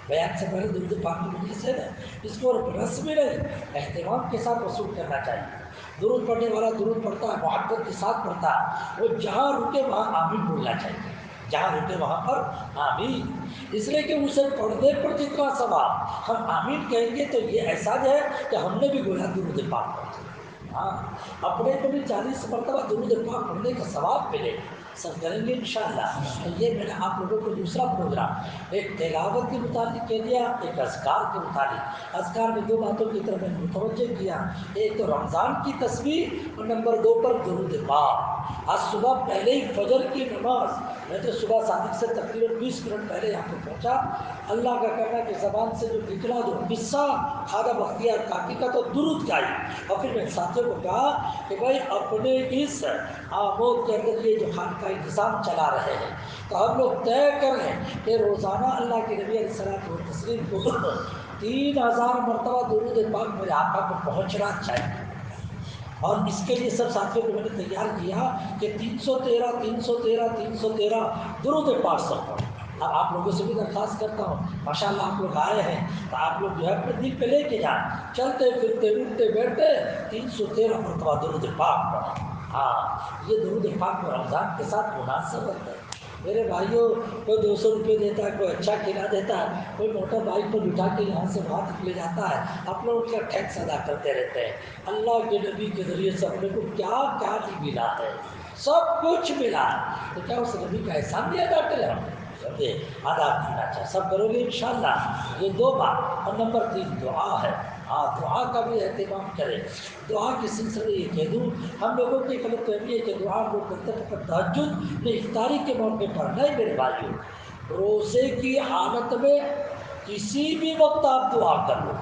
بیان سے پہلے درود پاک کی مجلس ہے نا، اس کو رسمی نہیں، اہتمام کے ساتھ وصول کرنا چاہیے. درود پڑھنے والا درود پڑھتا ہے، محبت کے ساتھ پڑھتا ہے، وہ جہاں رکے وہاں آمین بولنا چاہیے، جہاں رکے وہاں پر آمین. اس لیے کہ اسے پڑھنے پر جتنا ثواب ہم آمین کہیں گے تو یہ احساس ہے کہ ہم نے بھی گویا درود پاک پڑھا. ہاں، اپنے کو بھی 40 مرتبہ درود پاک پڑھنے کا ثواب ملے. سب کریں گے انشاءاللہ. تو یہ میں نے آپ لوگوں کو دوسرا پروگرام ایک تلاوت کے متعلق کہہ دیا، ایک اذکار کے متعلق. اذکار میں 2 باتوں کی طرف میں نے متوجہ کیا، ایک تو رمضان کی تصویر اور نمبر 2 پر درود پاک. آج صبح پہلے ہی فجر کی نماز، میں تو صبح صادق سے تقریباً 20 منٹ پہلے یہاں پہ پہنچا. اللہ کا کہنا کہ زبان سے جو نکلا جو قصہ خواجہ بختیار کاکی کا تو درود کا ہی. اور پھر میں ساتھیوں کو کہا کہ بھائی اپنے اس آمود کے اندر یہ جو خانقاہ نظام چلا رہے ہیں تو ہم لوگ طے کریں کہ روزانہ اللہ کے نبی علیہ الصلوۃ والتسلیم کو 3000 مرتبہ درود پاک میرے آقا کو پہنچنا چاہیے. اور اس کے لیے سب ساتھیوں کو میں نے تیار کیا کہ 313 313 313 درود پاک سب پڑھیں. اب آپ لوگوں سے بھی درخواست کرتا ہوں، ماشاء اللہ آپ لوگ آئے ہیں تو آپ لوگ جو ہے اپنے دل پہ لے کے جائیں، چلتے پھرتے اٹھتے بیٹھتے 313 مرتبہ درود پاک پڑھیں. ہاں، یہ درود پاک کو رمضان کے ساتھ مناسبت ہے. میرے بھائیوں، کوئی 200 روپے دیتا ہے، کوئی اچھا کھلا دیتا ہے، کوئی موٹر بائک پر بٹھا کے یہاں سے وہاں تک لے جاتا ہے، آپ لوگ اس کا ٹیکس ادا کرتے رہتے ہیں. اللہ کے نبی کے ذریعے سے اپنے کو کیا کیا نہیں ملا ہے، سب کچھ ملا ہے. تو کیا اس نبی کا احسان بھی ادا کریں؟ ہم سمجھے ادا کرنا چاہیے. سب کرو گے انشاءاللہ. یہ 2 بات. اور نمبر 3 دعا ہے. ہاں، دعا کا بھی اہتمام کریں. دعا کے سلسلے یہ کہہ دوں، ہم لوگوں کی غلط فہمی ہے کہ دعا ہم لوگ کرتے فقط تہجد میں افطاری کے موقع پر. نہیں میرے بھائیوں، روزے کی حالت میں کسی بھی وقت آپ دعا کر لو.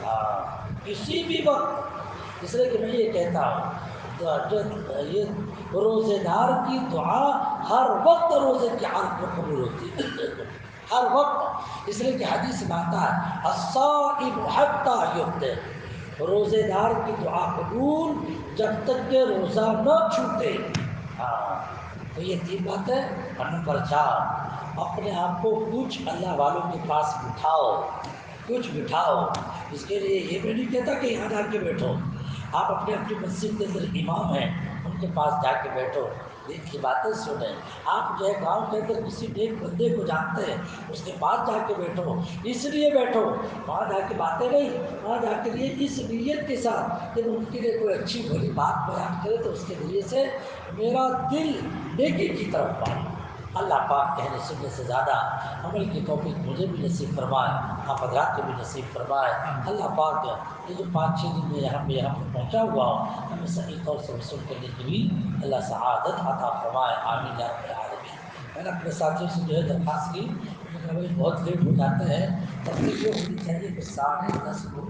ہاں، کسی بھی وقت. اس لیے کہ میں یہ کہتا ہوں یہ روزے دار کی دعا ہر وقت روزے کی حالت میں قبول ہوتی ہے، ہر وقت. اس لیے کہ حدیث میں آتا ہے الصائم حتی یفطر، روزے دار کی دعا قبول جب تک کہ روزہ نہ چھوٹے. ہاں، تو یہ 3 باتیں. اور نمبر 4 اپنے آپ کو کچھ اللہ والوں کے پاس بٹھاؤ، کچھ بٹھاؤ. اس کے لیے یہ میں نہیں کہتا کہ یہاں جا کے بیٹھو، آپ اپنے اپنی مسجد کے اندر امام ہیں ان کے پاس جا کے بیٹھو، دین کی باتیں سنیں. آپ جو ہے گاؤں کے اندر کسی نیک بندے کو جانتے ہیں اس کے پاس جا کے بیٹھو. اس لیے بیٹھو، وہاں جا کے باتیں نہیں، وہاں جا کے لیے اس نیت کے ساتھ کہ ان کے لیے کوئی اچھی بھلی بات بیان کرے تو اس کے ذریعے سے میرا دل نیکی کی طرف بڑھے. اللہ پاک کہنے سننے سے زیادہ عمل کی توفیق مجھے بھی نصیب فرمائے، آپ حضرات کو بھی نصیب فرمائے. اللہ پاک یہ جو 5-6 دن میں یہاں پہ پہنچا ہوا ہوں ہمیں صحیح طور سے وصول کرنے کی بھی اللہ سعادت عطا فرمائے. آمین یا رب العالمین. میں نے اپنے ساتھیوں سے جو ہے درخواست کی، بہت لیٹ ہو جاتے ہیں، تقریب یہ ہونی چاہیے کہ 10:30 کو